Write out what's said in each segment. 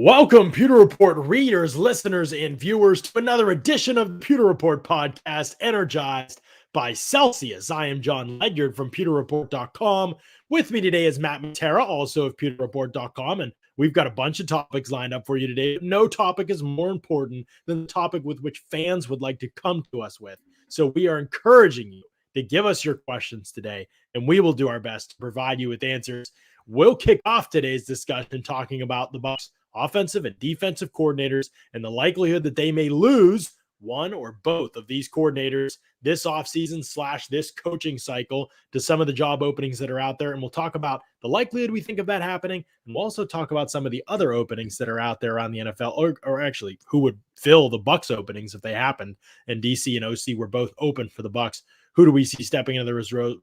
Welcome, Pewter Report readers, listeners, and viewers, to another edition of the Pewter Report podcast, Energized by Celsius. I am John Ledyard from PewterReport.com. With me today is Matt Matera, also of PewterReport.com, and we've got a bunch of topics lined up for you today. No topic is more important than the topic with which fans would like to come to us with. So we are encouraging you to give us your questions today, and we will do our best to provide you with answers. We'll kick off today's discussion talking about the Bucs offensive and defensive coordinators and the likelihood that they may lose one or both of these coordinators this offseason / this coaching cycle to some of the job openings that are out there. And we'll talk about the likelihood we think of that happening. And we'll also talk about some of the other openings that are out there around the NFL, or actually who would fill the Bucs openings if they happened. And DC and OC were both open for the Bucs. Who do we see stepping into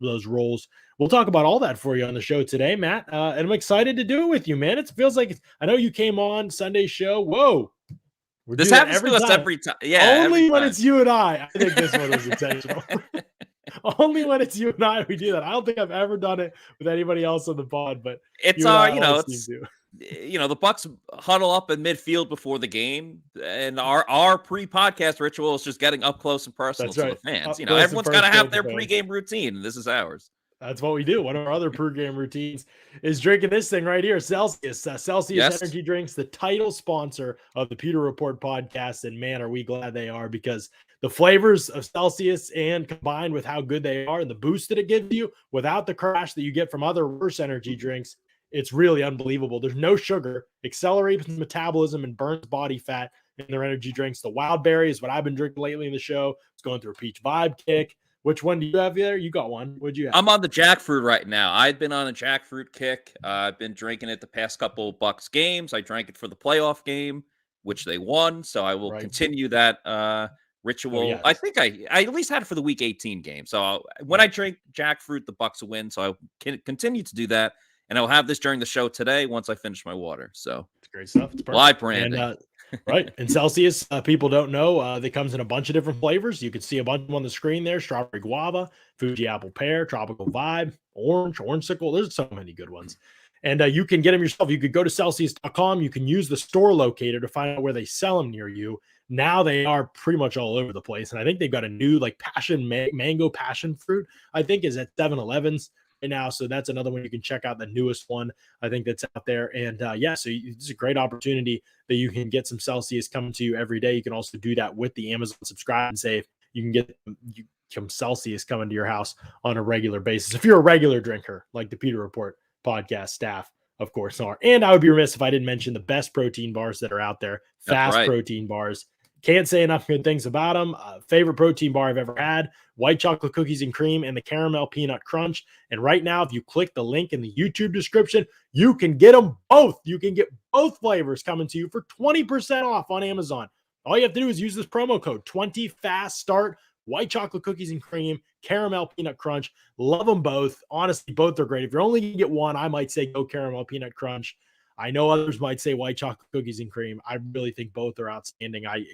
those roles? We'll talk about all that for you on the show today, Matt. And I'm excited to do it with you, man. It feels like I know you came on Sunday's show. Whoa. This happens to us every time. Yeah. Only when it's you and I think this one was intentional. Only when it's you and I, we do that. I don't think I've ever done it with anybody else on the pod, but it's the Bucs huddle up in midfield before the game, and our pre-podcast ritual is just getting up close and personal to the fans. Everyone's got to have their pregame routine, and this is ours. That's what we do. One of our other pregame routines is drinking this thing right here, Celsius. Celsius Energy Drinks, the title sponsor of the Pewter Report podcast. And man, are we glad they are, because the flavors of Celsius, and combined with how good they are and the boost that it gives you without the crash that you get from other worse energy drinks, it's really unbelievable. There's no sugar, accelerates metabolism and burns body fat in their energy drinks. The wild berry is what I've been drinking lately in the show. It's going through a peach vibe kick. Which one do you have there? You got one. What'd you have? I'm on the jackfruit right now. I've been on a jackfruit kick. I've been drinking it the past couple of Bucs games. I drank it for the playoff game, which they won. So I will continue that ritual. Oh, yes. I think I at least had it for the Week 18 game. So when I drink jackfruit, the Bucs will win. So I can continue to do that. And I'll have this during the show today once I finish my water. So it's great stuff. It's live branding. And, right. And Celsius, people don't know, that comes in a bunch of different flavors. You can see a bunch of them on the screen there: strawberry guava, Fuji apple pear, tropical vibe, orange sickle. There's so many good ones. And you can get them yourself. You could go to Celsius.com. You can use the store locator to find out where they sell them near you. Now they are pretty much all over the place. And I think they've got a new mango passion fruit, I think, is at 7-Elevens right now. So that's another one you can check out, the newest one I think that's out there. And so it's a great opportunity that you can get some Celsius coming to you every day. You can also do that with the Amazon Subscribe and Save. You can get some Celsius coming to your house on a regular basis if you're a regular drinker, like the Pewter Report podcast staff, of course, are. And I would be remiss if I didn't mention the best protein bars that are out there. Fast protein bars. Can't say enough good things about them. Favorite protein bar I've ever had: white chocolate cookies and cream and the caramel peanut crunch. And right now, if you click the link in the YouTube description, you can get them both. You can get both flavors coming to you for 20% off on Amazon. All you have to do is use this promo code 20FASTSTART. White chocolate cookies and cream, caramel peanut crunch. Love them both. Honestly, both are great. If you're only going to get one, I might say go caramel peanut crunch. I know others might say white chocolate cookies and cream. I really think both are outstanding. I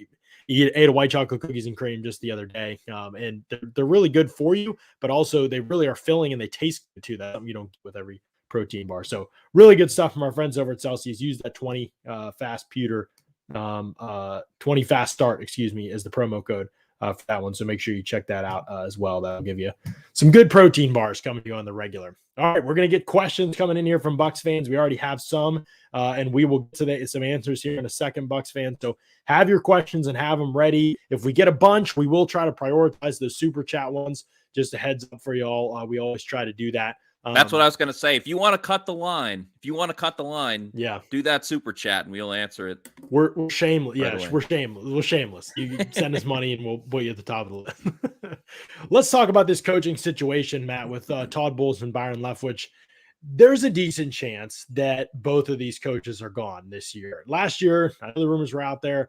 ate a white chocolate cookies and cream just the other day, and they're really good for you, but also they really are filling and they taste good too. That you don't get with every protein bar. So really good stuff from our friends over at Celsius. Use that 20 fast pewter, 20 fast start, as the promo code for that one. So make sure you check that out as well. That'll give you some good protein bars coming to you on the regular. All right, we're going to get questions coming in here from Bucs fans. We already have some, and we will get to some answers here in a second, Bucs fans. So have your questions and have them ready. If we get a bunch, we will try to prioritize those super chat ones. Just a heads up for y'all. We always try to do that. That's what I was going to say. If you want to cut the line, yeah, do that super chat and we'll answer it. We're shameless. Yeah, we're shameless. We're shameless. You send us money and we'll put you at the top of the list. Let's talk about this coaching situation, Matt, with Todd Bowles and Bayern Leftwich. There's a decent chance that both of these coaches are gone this year. Last year, I know the rumors were out there.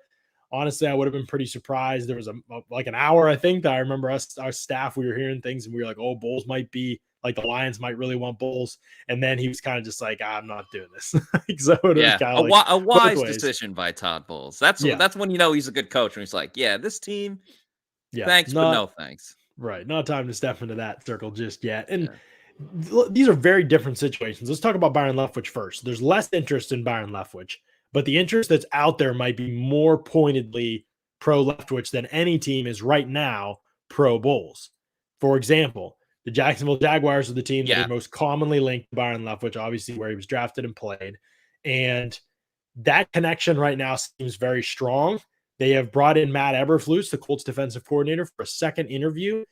Honestly, I would have been pretty surprised. There was like an hour, I think, that I remember our staff, we were hearing things and we were like, oh, Bowles might be, like, the Lions might really want Bowles. And then he was kind of just like, I'm not doing this. So it was kind of a wise decision by Todd Bowles. That's when you know he's a good coach. When he's like, yeah, this team, thanks, but no thanks. Right. Not time to step into that circle just yet. And these are very different situations. Let's talk about Bayern Leftwich first. There's less interest in Bayern Leftwich, but the interest that's out there might be more pointedly pro Leftwich than any team is right now pro Bulls. For example, the Jacksonville Jaguars are the team that are most commonly linked to Bayern Leftwich, obviously where he was drafted and played. And that connection right now seems very strong. They have brought in Matt Eberflus, the Colts defensive coordinator, for a second interview.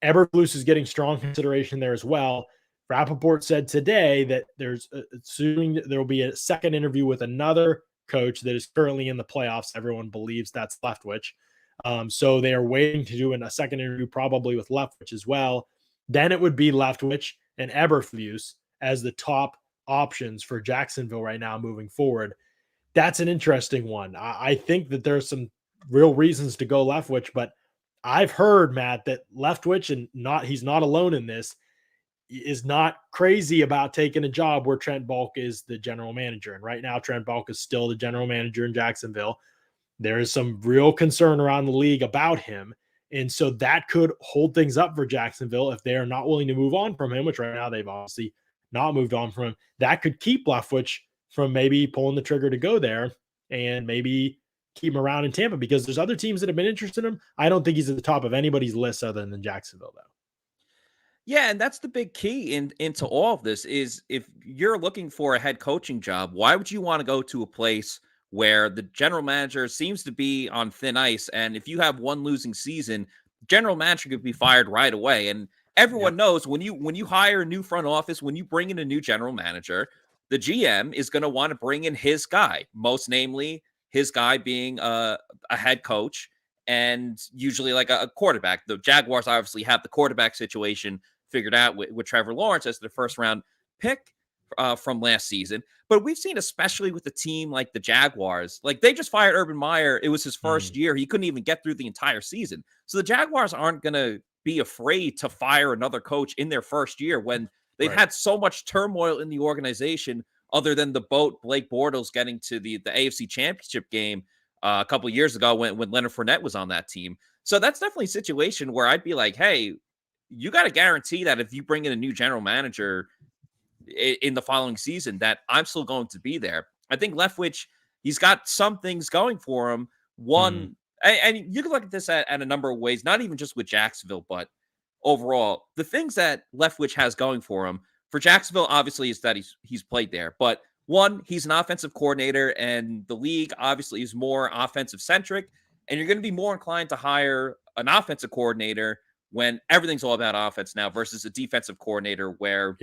Eberflus is getting strong consideration there as well. Rappaport said today that there's assuming there will be a second interview with another coach that is currently in the playoffs. Everyone believes that's Leftwich. So they are waiting to do a second interview, probably with Leftwich as well. Then it would be Leftwich and Eberflus as the top options for Jacksonville right now moving forward. That's an interesting one. I think that there's some real reasons to go Leftwich, but I've heard, Matt, that Leftwich, and he's not alone in this, is not crazy about taking a job where Trent Bulk is the general manager. And right now, Trent Bulk is still the general manager in Jacksonville. There is some real concern around the league about him. And so that could hold things up for Jacksonville if they are not willing to move on from him, which right now they've obviously not moved on from him. That could keep Leftwich from maybe pulling the trigger to go there and maybe keep him around in Tampa, because there's other teams that have been interested in him. I don't think he's at the top of anybody's list other than Jacksonville, though. Yeah, and that's the big key into all of this is if you're looking for a head coaching job, why would you want to go to a place where the general manager seems to be on thin ice? And if you have one losing season, general manager could be fired right away. And everyone knows when you hire a new front office, when you bring in a new general manager, the GM is going to want to bring in his guy, most namely his guy being a head coach and usually like a quarterback. The Jaguars obviously have the quarterback situation figured out with Trevor Lawrence as the first round pick from last season. But we've seen, especially with a team like the Jaguars, like they just fired Urban Meyer. It was his first year. He couldn't even get through the entire season. So the Jaguars aren't going to be afraid to fire another coach in their first year when they've had so much turmoil in the organization, other than the boat Blake Bortles getting to the AFC Championship game a couple of years ago when Leonard Fournette was on that team. So that's definitely a situation where I'd be like, hey, you got to guarantee that if you bring in a new general manager in the following season, that I'm still going to be there. I think Leftwich, he's got some things going for him. One, and you can look at this at a number of ways, not even just with Jacksonville, but overall, the things that Leftwich has going for him for Jacksonville, obviously, is that he's played there. But one, he's an offensive coordinator, and the league obviously is more offensive centric, and you're going to be more inclined to hire an offensive coordinator when everything's all about offense now versus a defensive coordinator where,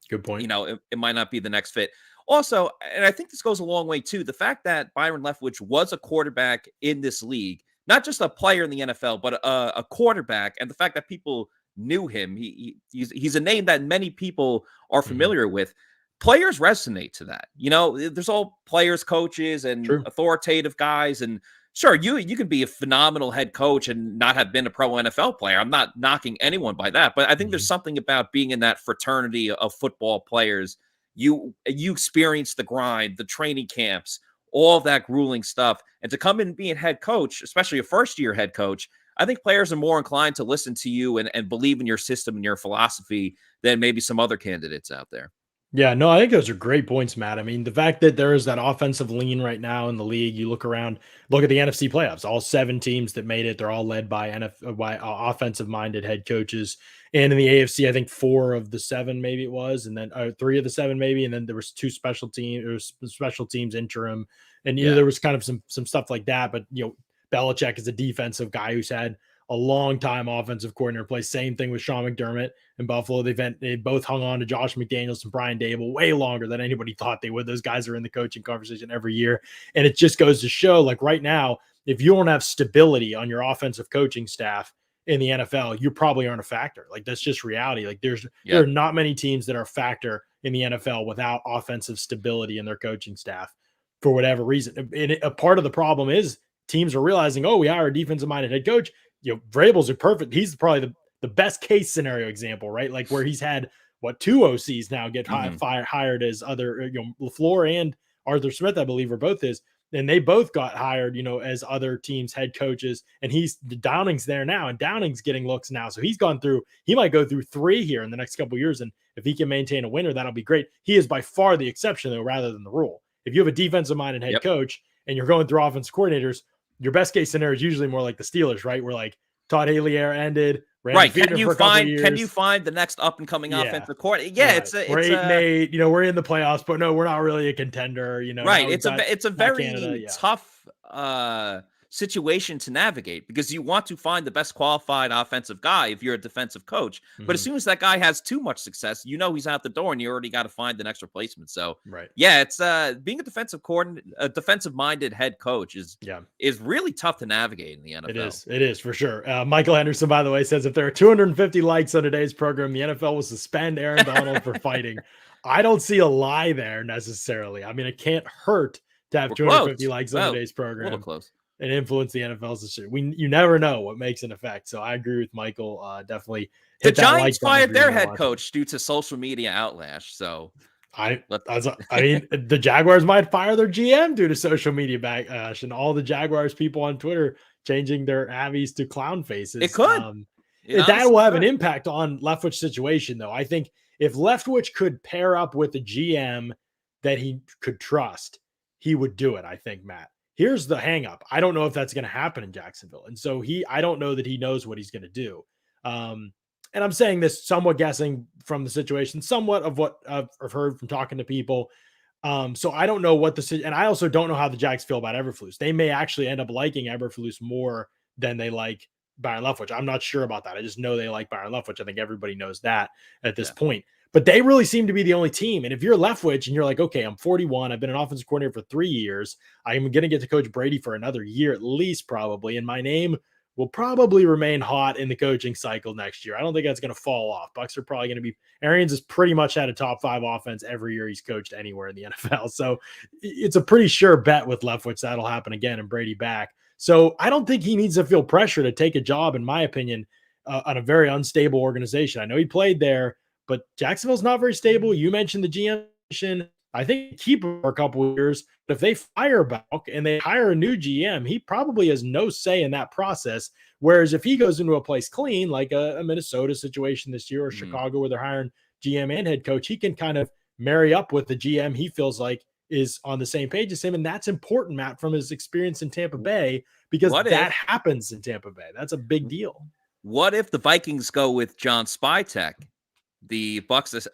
good point. You know, it might not be the next fit. Also, and I think this goes a long way too, the fact that Byron Leftwich was a quarterback in this league, not just a player in the NFL, but a quarterback, and the fact that people knew him, he's a name that many people are familiar with. Players resonate to that. You know, there's all players, coaches, and authoritative guys, and sure, you can be a phenomenal head coach and not have been a pro NFL player. I'm not knocking anyone by that, but I think there's something about being in that fraternity of football players. You experience the grind, the training camps, all of that grueling stuff, and to come in and be a head coach, especially a first-year head coach, I think players are more inclined to listen to you and believe in your system and your philosophy than maybe some other candidates out there. Yeah, no, I think those are great points, Matt. I mean, the fact that there is that offensive lean right now in the league, you look around, look at the NFC playoffs, all 7 teams that made it, they're all led by offensive-minded head coaches. And in the AFC, I think 4 of the 7 maybe it was, and then 3 of the 7 maybe, and then there was 2 special teams interim, and you know, there was kind of some stuff like that. But you know, Belichick is a defensive guy who's had a long time offensive coordinator play. Same thing with Sean McDermott in Buffalo. They both hung on to Josh McDaniels and Brian Dable way longer than anybody thought they would. Those guys are in the coaching conversation every year. And it just goes to show, like right now, if you don't have stability on your offensive coaching staff in the NFL, you probably aren't a factor. Like that's just reality. Like there are not many teams that are a factor in the NFL without offensive stability in their coaching staff for whatever reason. And a part of the problem is teams are realizing, oh, we hire a defensive minded head coach. You know, Vrabel's a perfect. He's probably the best case scenario example, right? Like where he's had 2 OCs now get hired as other, you know, LaFleur and Arthur Smith, I believe, are both his, and they both got hired, you know, as other teams' head coaches. And Downing's there now, and Downing's getting looks now. So he might go through 3 here in the next couple of years. And if he can maintain a winner, that'll be great. He is by far the exception though, rather than the rule. if you have a defensive minded head coach and you're going through offensive coordinators, your best case scenario is usually more like the Steelers, right? Where like Todd Haley era ended. Right. Can you find the next up and coming offensive coordinator? Yeah, right. We're 8-8. We're in the playoffs, but no, we're not really a contender. Right. It's a very tough situation to navigate because you want to find the best qualified offensive guy if you're a defensive coach. But as soon as that guy has too much success, he's out the door and you already got to find the next replacement. So yeah, it's being a defensive minded head coach is really tough to navigate in the NFL. It is for sure. Michael Henderson, by the way, says if there are 250 likes on today's program, the NFL will suspend Aaron Donald for fighting. I don't see a lie there necessarily. I mean, it can't hurt to have 250 likes on today's program. A little close. And influence the NFL's decision. You never know what makes an effect. So I agree with Michael. Definitely. The Giants fired their head coach due to social media outlash. So I mean, the Jaguars might fire their GM due to social media backlash and all the Jaguars people on Twitter changing their avies to clown faces. It could. That will have an impact on Leftwich situation, though. I think if Leftwich could pair up with a GM that he could trust, he would do it. I think, Matt. Here's the hang up. I don't know if that's going to happen in Jacksonville. And so I don't know that he knows what he's going to do. And I'm saying this somewhat guessing from the situation, somewhat of what I've heard from talking to people. So I don't know what and I also don't know how the Jags feel about Eberflus. They may actually end up liking Eberflus more than they like Byron Leftwich. I'm not sure about that. I just know they like Byron Leftwich. I think everybody knows that at this point. But they really seem to be the only team. And if you're Leftwich and you're like, okay, I'm 41, I've been an offensive coordinator for 3 years, I'm going to get to coach Brady for another year at least probably, and my name will probably remain hot in the coaching cycle next year. I don't think that's going to fall off. Bucs are probably going to be – Arians has pretty much had a top 5 offense every year he's coached anywhere in the NFL. So it's a pretty sure bet with Leftwich that'll happen again and Brady back. So I don't think he needs to feel pressure to take a job, in my opinion, on a very unstable organization. I know he played there, but Jacksonville's not very stable. You mentioned the GM. I think keep him for a couple of years. But if they fire Buck and they hire a new GM, he probably has no say in that process. Whereas if he goes into a place clean, like a Minnesota situation this year or Chicago where they're hiring GM and head coach, he can kind of marry up with the GM he feels like is on the same page as him. And that's important, Matt, from his experience in Tampa Bay, because that happens in Tampa Bay. That's a big deal. What if the Vikings go with John Spytek? The Bucs,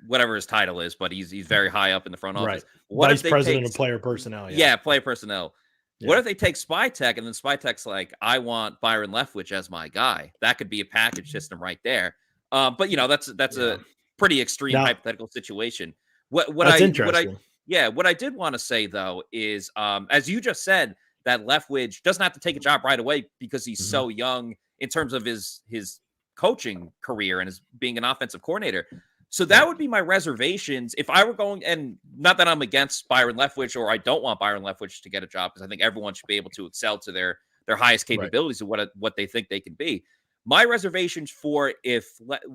whatever his title is, but he's very high up in the front office. What Vice president of player personnel. Yeah, player personnel. Yeah. What if they take Spytek and then Spytek's like, I want Byron Leftwich as my guy? That could be a package system right there. But that's a pretty extreme hypothetical situation. What I did want to say though is, as you just said, that Leftwich doesn't have to take a job right away because he's so young in terms of his coaching career and as being an offensive coordinator. So that would be my reservations if I were going, and not that I'm against Byron Leftwich or I don't want Byron Leftwich to get a job, because I think everyone should be able to excel to their highest capabilities of what they think they can be. My reservations for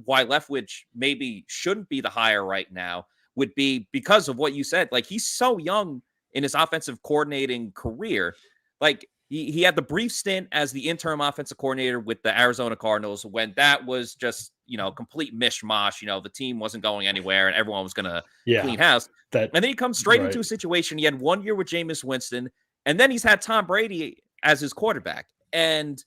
why Leftwich maybe shouldn't be the hire right now would be because of what you said. Like, he's so young in his offensive coordinating career. Like, he had the brief stint as the interim offensive coordinator with the Arizona Cardinals when that was just, complete mishmash. The team wasn't going anywhere and everyone was going to clean house. And then he comes straight into a situation. He had 1 year with Jameis Winston, and then he's had Tom Brady as his quarterback. And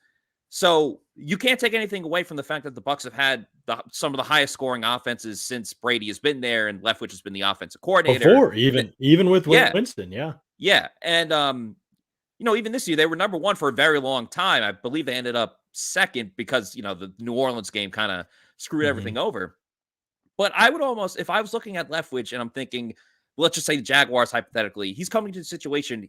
so you can't take anything away from the fact that the Bucs have had some of the highest scoring offenses since Brady has been there, and Leftwich has been the offensive coordinator. Before, even with Winston, Yeah. And, even this year, they were number 1 for a very long time. I believe they ended up second because, the New Orleans game kind of screwed everything over. But I would almost, if I was looking at Leftwich and I'm thinking, let's just say the Jaguars, hypothetically, he's coming to the situation.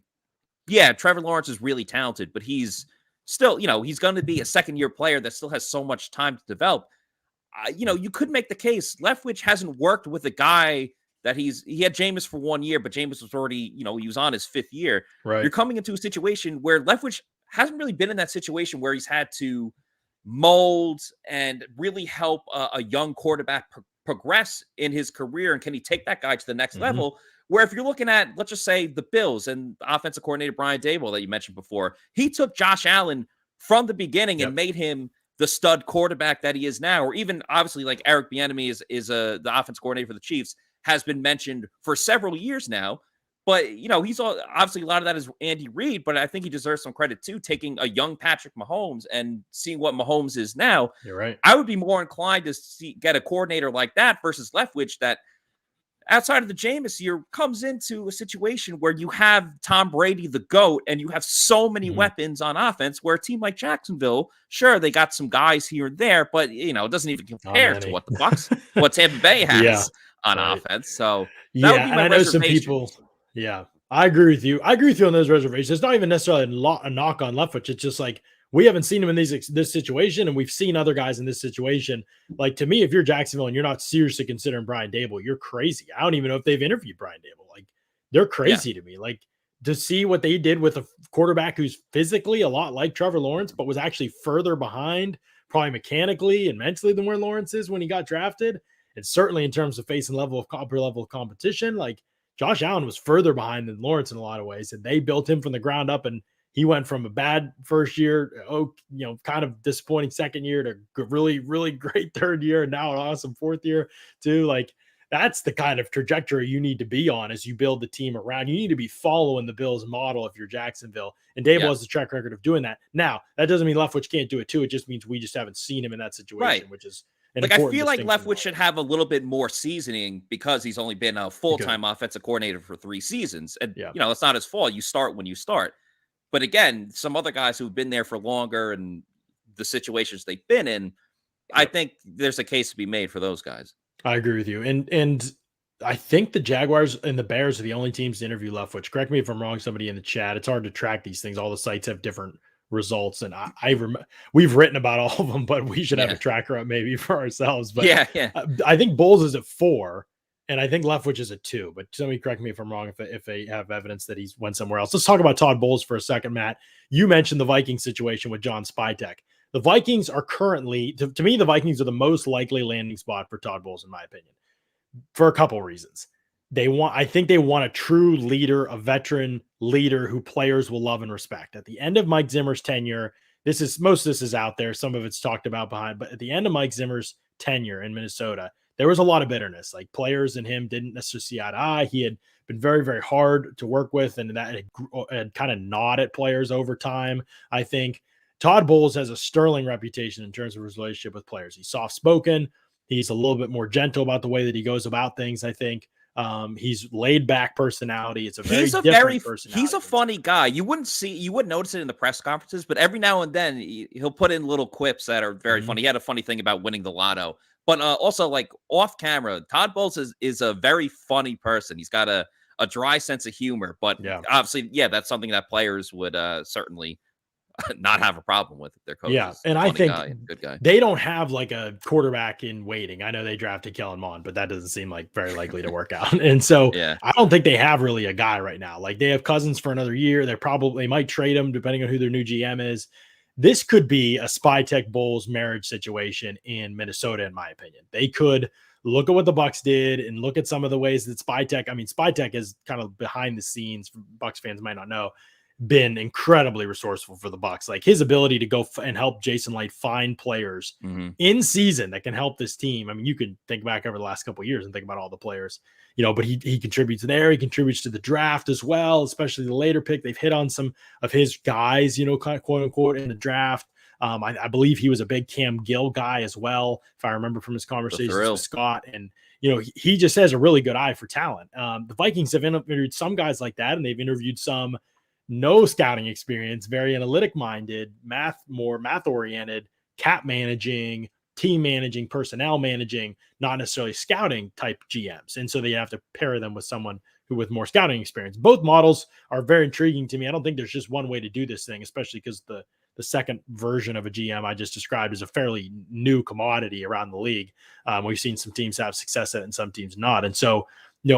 Yeah, Trevor Lawrence is really talented, but he's still, he's going to be a second-year player that still has so much time to develop. You could make the case Leftwich hasn't worked with a guy that he had Jameis for 1 year, but Jameis was already, he was on his 5th year. Right. You're coming into a situation where Leftwich hasn't really been in that situation where he's had to mold and really help a young quarterback progress in his career. And can he take that guy to the next level? Where if you're looking at, let's just say, the Bills and the offensive coordinator Brian Daboll that you mentioned before, he took Josh Allen from the beginning and made him the stud quarterback that he is now. Or even obviously like Eric Bieniemy is the offensive coordinator for the Chiefs, has been mentioned for several years now. But, he's obviously a lot of that is Andy Reid, but I think he deserves some credit too, taking a young Patrick Mahomes and seeing what Mahomes is now. You're right. I would be more inclined to get a coordinator like that versus Leftwich that outside of the Jameis year comes into a situation where you have Tom Brady, the GOAT, and you have so many weapons on offense where a team like Jacksonville, sure, they got some guys here and there, but, it doesn't even compare to what the Bucs, what Tampa Bay has on offense. So that would be my reservation. Some people, I agree with you. I agree with you on those reservations. It's not even necessarily a knock on Leftwich. It's just like, we haven't seen him in this situation, and we've seen other guys in this situation. Like, to me, if you're Jacksonville and you're not seriously considering Brian Daboll, you're crazy. I don't even know if they've interviewed Brian Daboll. Like, they're crazy to me. Like, to see what they did with a quarterback who's physically a lot like Trevor Lawrence, but was actually further behind, probably mechanically and mentally, than where Lawrence is when he got drafted. And certainly in terms of facing upper level of competition, like, Josh Allen was further behind than Lawrence in a lot of ways, and they built him from the ground up, and he went from a bad first year, kind of disappointing second year, to really, really great third year, and now an awesome fourth year too. Like, that's the kind of trajectory you need to be on as you build the team around. You need to be following the Bills model if you're Jacksonville, and Daboll has the track record of doing that. Now, that doesn't mean Leftwich can't do it too. It just means we just haven't seen him in that situation, which is like, I feel like Leftwich should have a little bit more seasoning because he's only been a full-time offensive coordinator for 3 seasons. And, it's not his fault. You start when you start. But again, some other guys who've been there for longer and the situations they've been in, I think there's a case to be made for those guys. I agree with you. And I think the Jaguars and the Bears are the only teams to interview Leftwich. Correct me if I'm wrong, somebody in the chat. It's hard to track these things. All the sites have different results, and we've written about all of them, but we should have a tracker up maybe for ourselves. But I think Bowles is at 4, and I think Leftwich is at 2. But somebody correct me if I'm wrong, if they have evidence that he's went somewhere else. Let's talk about Todd Bowles for a second, Matt. You mentioned the Vikings situation with John Spytek. The Vikings are currently, to me, the Vikings are the most likely landing spot for Todd Bowles, in my opinion, for a couple reasons. I think they want a true leader, a veteran leader who players will love and respect. At the end of Mike Zimmer's tenure, most of this is out there. Some of it's talked about behind, but at the end of Mike Zimmer's tenure in Minnesota, there was a lot of bitterness. Like, players and him didn't necessarily see eye to eye. He had been very, very hard to work with, and that had kind of gnawed at players over time. I think Todd Bowles has a sterling reputation in terms of his relationship with players. He's soft-spoken. He's a little bit more gentle about the way that he goes about things, I think. He's laid back personality. It's a very different personality. He's a funny guy. You wouldn't notice it in the press conferences, but every now and then he'll put in little quips that are very funny. He had a funny thing about winning the lotto, but also, like, off camera, Todd Bowles is a very funny person. He's got a dry sense of humor, but obviously, that's something that players would certainly not have a problem with their coach. Yeah, and I think good guy. They don't have like a quarterback in waiting. I know they drafted Kellen Mond, but that doesn't seem like very likely to work out. And so I don't think they have really a guy right now. Like, they have Cousins for another year. They might trade him depending on who their new GM is. This could be a Spytek Bowles marriage situation in Minnesota, in my opinion. They could look at what the Bucs did and look at some of the ways that Spytek is kind of behind the scenes. Bucs fans might not know, been incredibly resourceful for the Bucs. Like, his ability to go and help Jason Light find players in season that can help this team. I mean, you can think back over the last couple of years and think about all the players, but he contributes there. He contributes to the draft as well, especially the later pick. They've hit on some of his guys, kind of quote unquote, in the draft. I believe he was a big Cam Gill guy as well, if I remember from his conversations with Scott. And, he just has a really good eye for talent. The Vikings have interviewed some guys like that, and they've interviewed some no scouting experience, very analytic minded, more math oriented, cap managing, team managing, personnel managing, not necessarily scouting type GMs. And so they have to pair them with someone with more scouting experience. Both models are very intriguing to me. I don't think there's just one way to do this thing, especially because the second version of a GM I just described is a fairly new commodity around the league. We've seen some teams have success at it and some teams not. And so,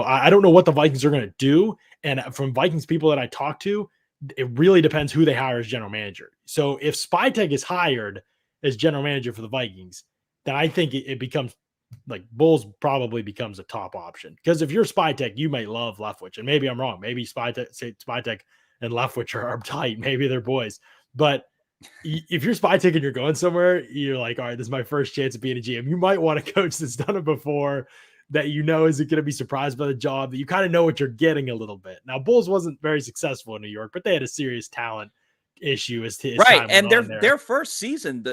I don't know what the Vikings are going to do. And from Vikings people that I talk to, it really depends who they hire as general manager. So if Spytek is hired as general manager for the Vikings, then I think it becomes like Bowles probably becomes a top option. Because if you're Spytek, you might love Leftwich, and maybe I'm wrong. Maybe Spytek and Leftwich are tight. Maybe they're boys. But if you're Spytek and you're going somewhere, you're like, all right, this is my first chance of being a GM. You might want a coach that's done it before, that you know isn't going to be surprised by the job, that you kind of know what you're getting a little bit. Now, Bulls wasn't very successful in New York, but they had a serious talent issue as right. time And went on there. their first season,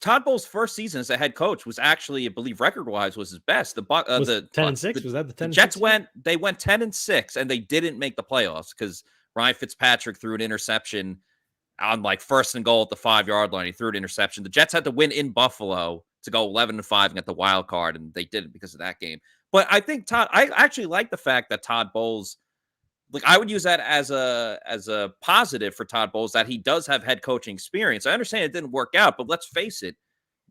Todd Bowles' first season as a head coach was actually, I believe, record-wise was his best. The 10-6 was that the 10? The Jets went 10-6, and they didn't make the playoffs because Ryan Fitzpatrick threw an interception on like 1st and goal at the 5-yard line. He threw an interception. The Jets had to win in Buffalo to go 11-5 and get the wild card, and they didn't because of that game. But I think I actually like the fact that Todd Bowles, like, I would use that as a positive for Todd Bowles, that he does have head coaching experience. I understand it didn't work out, but let's face it,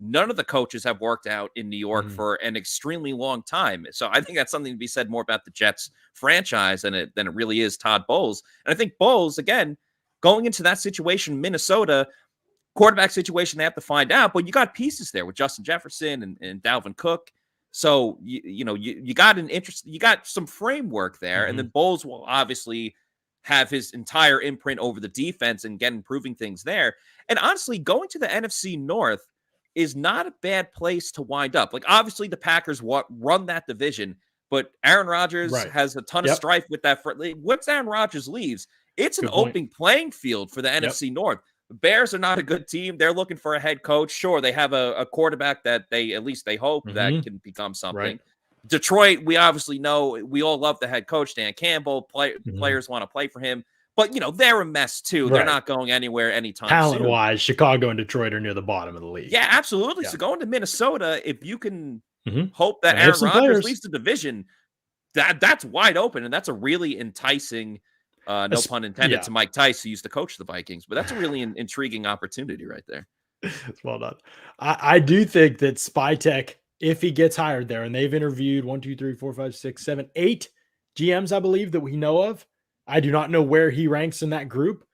none of the coaches have worked out in New York for an extremely long time. So I think that's something to be said more about the Jets franchise than it really is Todd Bowles. And I think Bowles, again, going into that situation, Minnesota quarterback situation, they have to find out, but you got pieces there with Justin Jefferson and Dalvin Cook. So you got you got some framework there, and then Bowles will obviously have his entire imprint over the defense and get improving things there. And honestly, going to the NFC North is not a bad place to wind up. Like, obviously the Packers run that division, but Aaron Rodgers has a ton of strife with that. Once Aaron Rodgers leaves, it's an open playing field for the NFC North. The Bears are not a good team. They're looking for a head coach. Sure, they have a quarterback that they hope that can become something. Right. Detroit, we obviously know, we all love the head coach, Dan Campbell. Players want to play for him. But, they're a mess too. Right. They're not going anywhere anytime Talent-wise, Chicago and Detroit are near the bottom of the league. Yeah, absolutely. Yeah. So going to Minnesota, if you can hope that Aaron Rodgers leads the division, that's wide open, and that's a really enticing, no pun intended, to Mike Tice, who used to coach the Vikings. But that's a really intriguing opportunity right there. It's well done. I do think that Spytek, if he gets hired there, and they've interviewed 1, 2, 3, 4, 5, 6, 7, 8 GMs, I believe, that we know of. I do not know where he ranks in that group,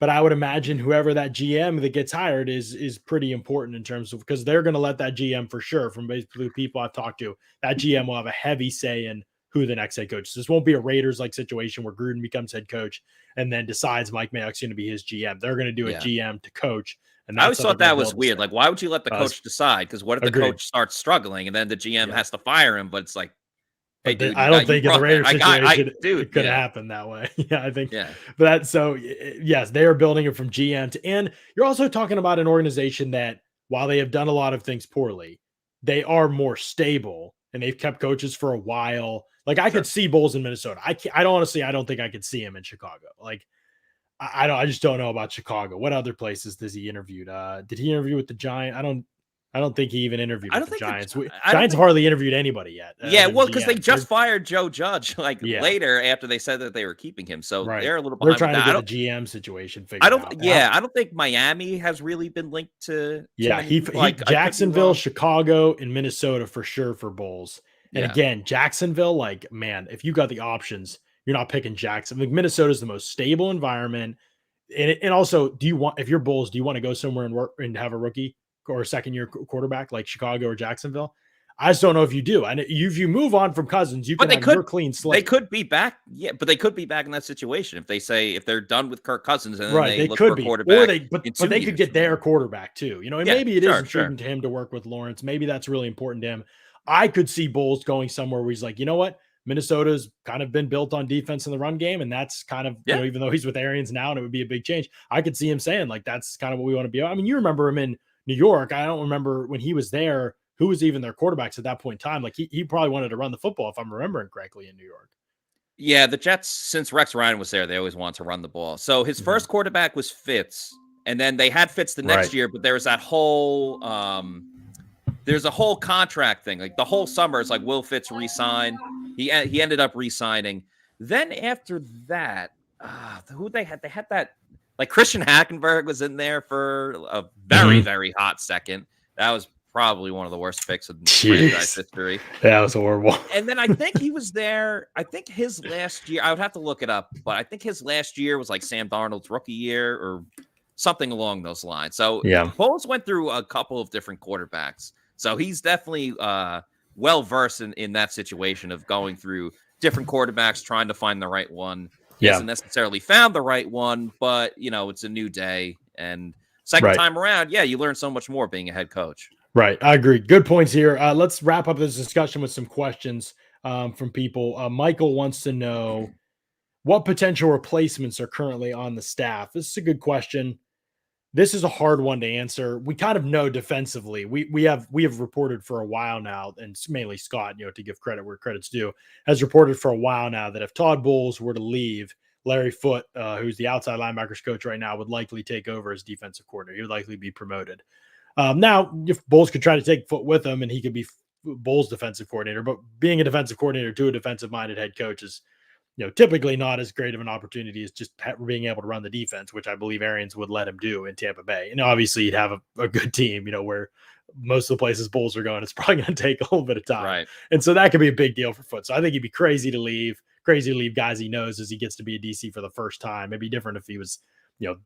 but I would imagine whoever that GM that gets hired is pretty important in terms of, because they're going to let that GM, for sure, from basically people I've talked to, that GM will have a heavy say in who the next head coach is. This won't be a Raiders-like situation where Gruden becomes head coach and then decides Mike Mayock's going to be his GM. They're going to do a GM to coach. And I always thought that was weird. Like, why would you let the coach decide? Because what if the coach starts struggling and then the GM has to fire him? But it's like, hey, dude, I don't think in the Raiders situation it could happen that way. I think. Yeah. But yes, they are building it from GM to, and you're also talking about an organization that, while they have done a lot of things poorly, they are more stable and they've kept coaches for a while. Like, I could see Bowles in Minnesota. I don't think I could see him in Chicago. Like, I just don't know about Chicago. What other places does he interviewed? Did he interview with the Giants? I don't think he even interviewed with the Giants. Giants have hardly interviewed anybody yet. Yeah, well, because they just fired Joe Judge later after they said that they were keeping him. So they're a little behind. They're trying to get the GM situation figured out. I don't think Miami has really been linked to. Jacksonville, Chicago, and Minnesota for sure for Bowles. And again, Jacksonville, like, man, if you got the options, you're not picking Jackson. Like, Minnesota's the most stable environment. And also, if you're Bulls, do you want to go somewhere and work and have a rookie or a second-year quarterback like Chicago or Jacksonville? I just don't know if you do. And if you move on from Cousins, you can have your clean slate. They could be back. Yeah, but they could be back in that situation if they're done with Kirk Cousins and then they look for a quarterback. But they could get their quarterback too. And maybe it is intriguing to him to work with Lawrence. Maybe that's really important to him. I could see Bowles going somewhere where he's like, you know what? Minnesota's kind of been built on defense in the run game. And that's kind of, even though he's with Arians now and it would be a big change, I could see him saying, like, that's kind of what we want to be. I mean, you remember him in New York. I don't remember when he was there, who was even their quarterbacks at that point in time. Like, he probably wanted to run the football, if I'm remembering correctly, in New York. Yeah, the Jets, since Rex Ryan was there, they always want to run the ball. So his first quarterback was Fitz. And then they had Fitz the next year, but there was that whole there's a whole contract thing. Like, the whole summer, it's like, will Fitz resign? He ended up resigning. Then after that, who they had that, like, Christian Hackenberg was in there for a very, very hot second. That was probably one of the worst picks in franchise history. That was horrible. And then I think he was there. I think his last year, I would have to look it up, but I think his last year was like Sam Darnold's rookie year or something along those lines. So Bowles went through a couple of different quarterbacks. So he's definitely well-versed in that situation of going through different quarterbacks, trying to find the right one. He hasn't necessarily found the right one, but, it's a new day. And second time around, you learn so much more being a head coach. Right. I agree. Good points here. Let's wrap up this discussion with some questions from people. Michael wants to know what potential replacements are currently on the staff. This is a good question. This is a hard one to answer. We kind of know defensively. We have reported for a while now, and it's mainly Scott, to give credit where credit's due, has reported for a while now that if Todd Bowles were to leave, Larry Foote, who's the outside linebackers coach right now, would likely take over as defensive coordinator. He would likely be promoted. Now, if Bowles could try to take Foote with him, and he could be Bowles' defensive coordinator, but being a defensive coordinator to a defensive-minded head coach is typically not as great of an opportunity as just being able to run the defense, which I believe Arians would let him do in Tampa Bay. And obviously he'd have a good team, where most of the places Bulls are going, it's probably going to take a little bit of time. Right. And so that could be a big deal for Foote. So I think he'd be crazy to leave guys he knows as he gets to be a DC for the first time. It'd be different if he was,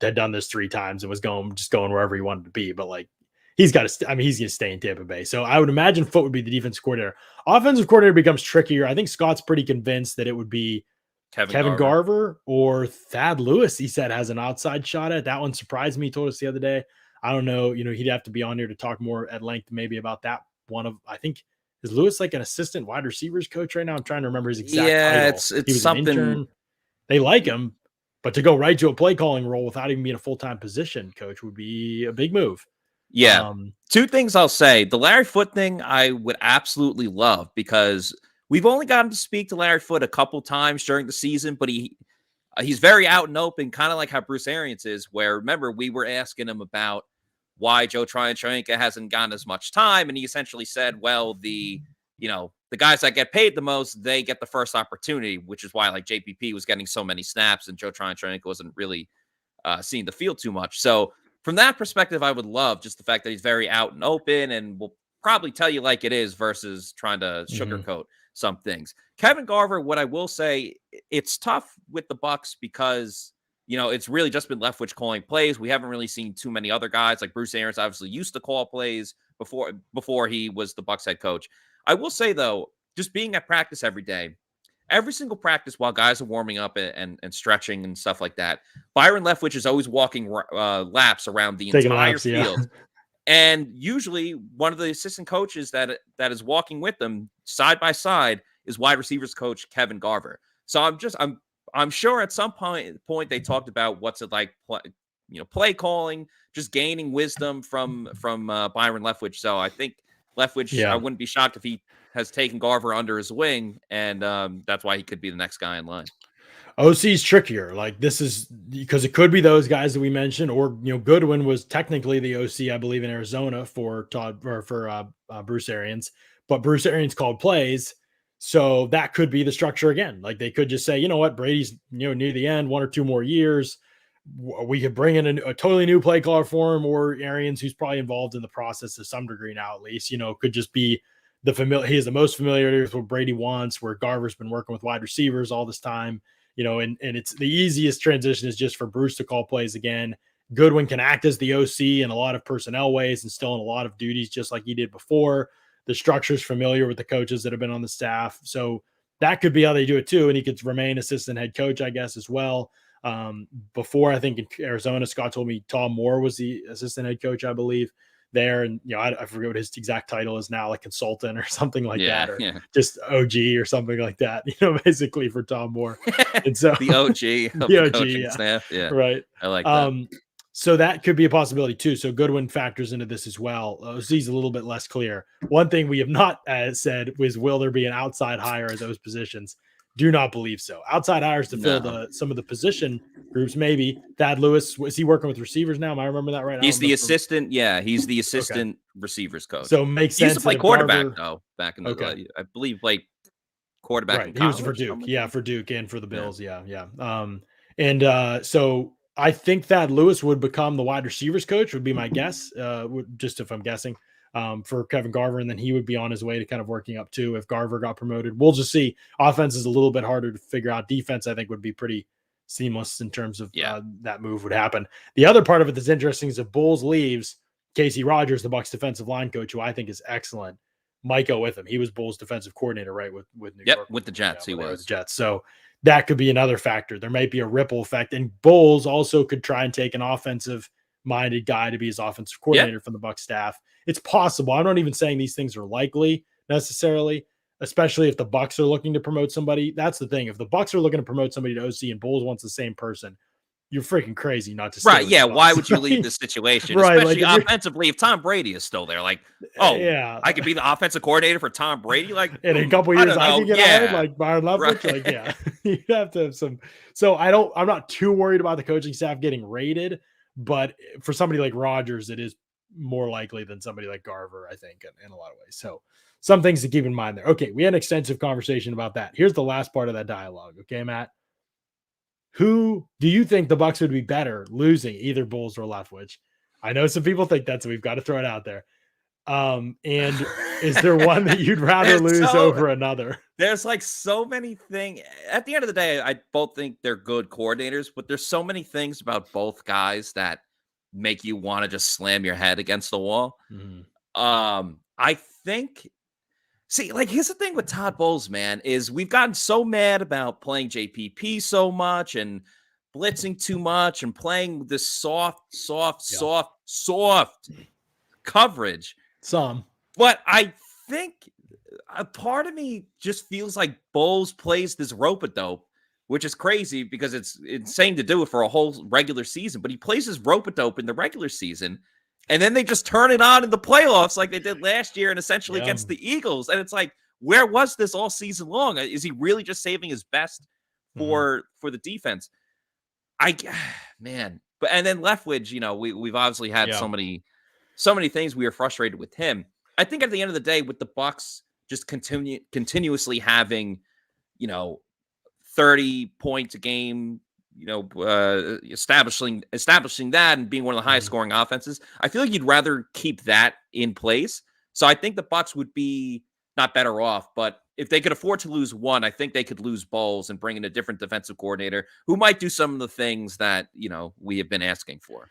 had done this 3 times and was going wherever he wanted to be. But like, he's got to, he's going to stay in Tampa Bay. So I would imagine Foote would be the defensive coordinator. Offensive coordinator becomes trickier. I think Scott's pretty convinced that it would be Kevin Garver or Thad Lewis, he said, has an outside shot at. That one surprised me. He told us the other day. I don't know. He'd have to be on here to talk more at length maybe about that one. I think, is Lewis like an assistant wide receivers coach right now? I'm trying to remember his exact title. It's something. They like him, but to go right to a play calling role without even being a full-time position coach would be a big move. Yeah. 2 things I'll say. The Larry Foote thing I would absolutely love, because we've only gotten to speak to Larry Foote a couple times during the season, but he's very out and open, kind of like how Bruce Arians is, where, remember, we were asking him about why Joe Tryon-Shoyinka hasn't gotten as much time, and he essentially said, well, the guys that get paid the most, they get the first opportunity, which is why like JPP was getting so many snaps and Joe Tryon-Shoyinka wasn't really seeing the field too much. So from that perspective, I would love just the fact that he's very out and open and will probably tell you like it is versus trying to sugarcoat some things. Kevin Garver, what I will say, it's tough with the Bucs because, it's really just been Leftwich calling plays. We haven't really seen too many other guys. Like Bruce Arians obviously used to call plays before he was the Bucs head coach. I will say, though, just being at practice every day, every single practice while guys are warming up and stretching and stuff like that, Byron Leftwich is always walking laps around the entire field. And usually one of the assistant coaches that is walking with them side by side is wide receivers coach Kevin Garver. So I'm sure at some point they talked about what's it like, play calling, just gaining wisdom from Byron Leftwich. So I think Leftwich, I wouldn't be shocked if he has taken Garver under his wing, and that's why he could be the next guy in line. OC's trickier. Like, this is because it could be those guys that we mentioned, or Goodwin was technically the OC, I believe, in Arizona for Todd or for Bruce Arians, but Bruce Arians called plays, so that could be the structure again. Like, they could just say, what, Brady's near the end, 1 or 2 more years, we could bring in a totally new play caller for him, or Arians, who's probably involved in the process to some degree now, at least, could just be he is the most familiar with what Brady wants, where Garver's been working with wide receivers all this time. And it's the easiest transition is just for Bruce to call plays again. Goodwin can act as the OC in a lot of personnel ways and still in a lot of duties, just like he did before. The structure's familiar with the coaches that have been on the staff. So that could be how they do it too. And he could remain assistant head coach, I guess, as well. Before, I think in Arizona, Scott told me Tom Moore was the assistant head coach, I believe, there. And, I forget what his exact title is now, like consultant or something like that, or just OG or something like that, basically for Tom Moore. And so the OG of the coaching staff. Yeah. Right. I like that. So that could be a possibility too. So Goodwin factors into this as well. OC's a little bit less clear. One thing we have not said was, will there be an outside hire at those positions? Do not believe so. Outside hires to fill some of the position groups, maybe. Thad Lewis, is he working with receivers now? Am I remember that right? He's the assistant. Yeah, he's the assistant receivers coach. So makes sense. He used to play quarterback though back in the I believe played quarterback in college. He was for Duke. Yeah, for Duke and for the Bills. Yeah. So I think Thad Lewis would become the wide receivers coach, would be my guess. Just if I'm guessing. For Kevin Garver, and then he would be on his way to kind of working up too if Garver got promoted. We'll just see. Offense is a little bit harder to figure out. Defense, I think, would be pretty seamless in terms of that move would happen. The other part of it that's interesting is if Bulls leaves, Casey Rogers, the Bucs defensive line coach, who I think is excellent, might go with him. He was Bulls defensive coordinator, right, with New York. With the Jets, he was. The Jets. So that could be another factor. There might be a ripple effect, and Bulls also could try and take an offensive-minded guy to be his offensive coordinator from the Bucs staff. it's possible. I'm not even saying these things are likely necessarily, especially if the Bucs are looking to promote somebody. That's the thing. If the Bucs are looking to promote somebody to OC and Bulls wants the same person, you're freaking crazy not to stay Right. with Yeah. the Why Bucs. would you leave this situation? Right. Especially Like offensively, if Tom Brady is still there, like, oh, yeah, I could be the offensive coordinator for Tom Brady. Like, in a couple I years, don't I know. could get hired like Byron Leftwich. Right. Like, yeah, you have to have some. So I'm not too worried about the coaching staff getting raided, but for somebody like Rodgers, it is more likely than somebody like Garver, I think, in a lot of ways. So some things to keep in mind there. Okay, we had an extensive conversation about that. Here's the last part of that dialogue. Okay, Matt. Who do you think the Bucs would be better losing, either Bulls or Leftwich? I know some people think that, so we've got to throw it out there. And is there one that you'd rather lose over another? There's like so many things. At the end of the day, I both think they're good coordinators, but there's so many things about both guys that make you want to just slam your head against the wall. I think. See, like, here's the thing with Todd Bowles, man, is we've gotten so mad about playing JPP so much and blitzing too much and playing this soft coverage. But I think a part of me just feels like Bowles plays this rope-a-dope, which is crazy because it's insane to do it for a whole regular season. But he plays this rope-a-dope in the regular season. And then they just turn it on in the playoffs like they did last year and essentially against the Eagles. And it's like, where was this all season long? Is he really just saving his best for the defense? Man. But and then Leftwich, we've obviously had so many things we were frustrated with him. I think at the end of the day, with the Bucs just continuously having, 30 points a game, establishing that and being one of the highest scoring offenses, I feel like you'd rather keep that in place. So I think the Bucs would be not better off, but if they could afford to lose one, I think they could lose Bowles and bring in a different defensive coordinator who might do some of the things that, we have been asking for.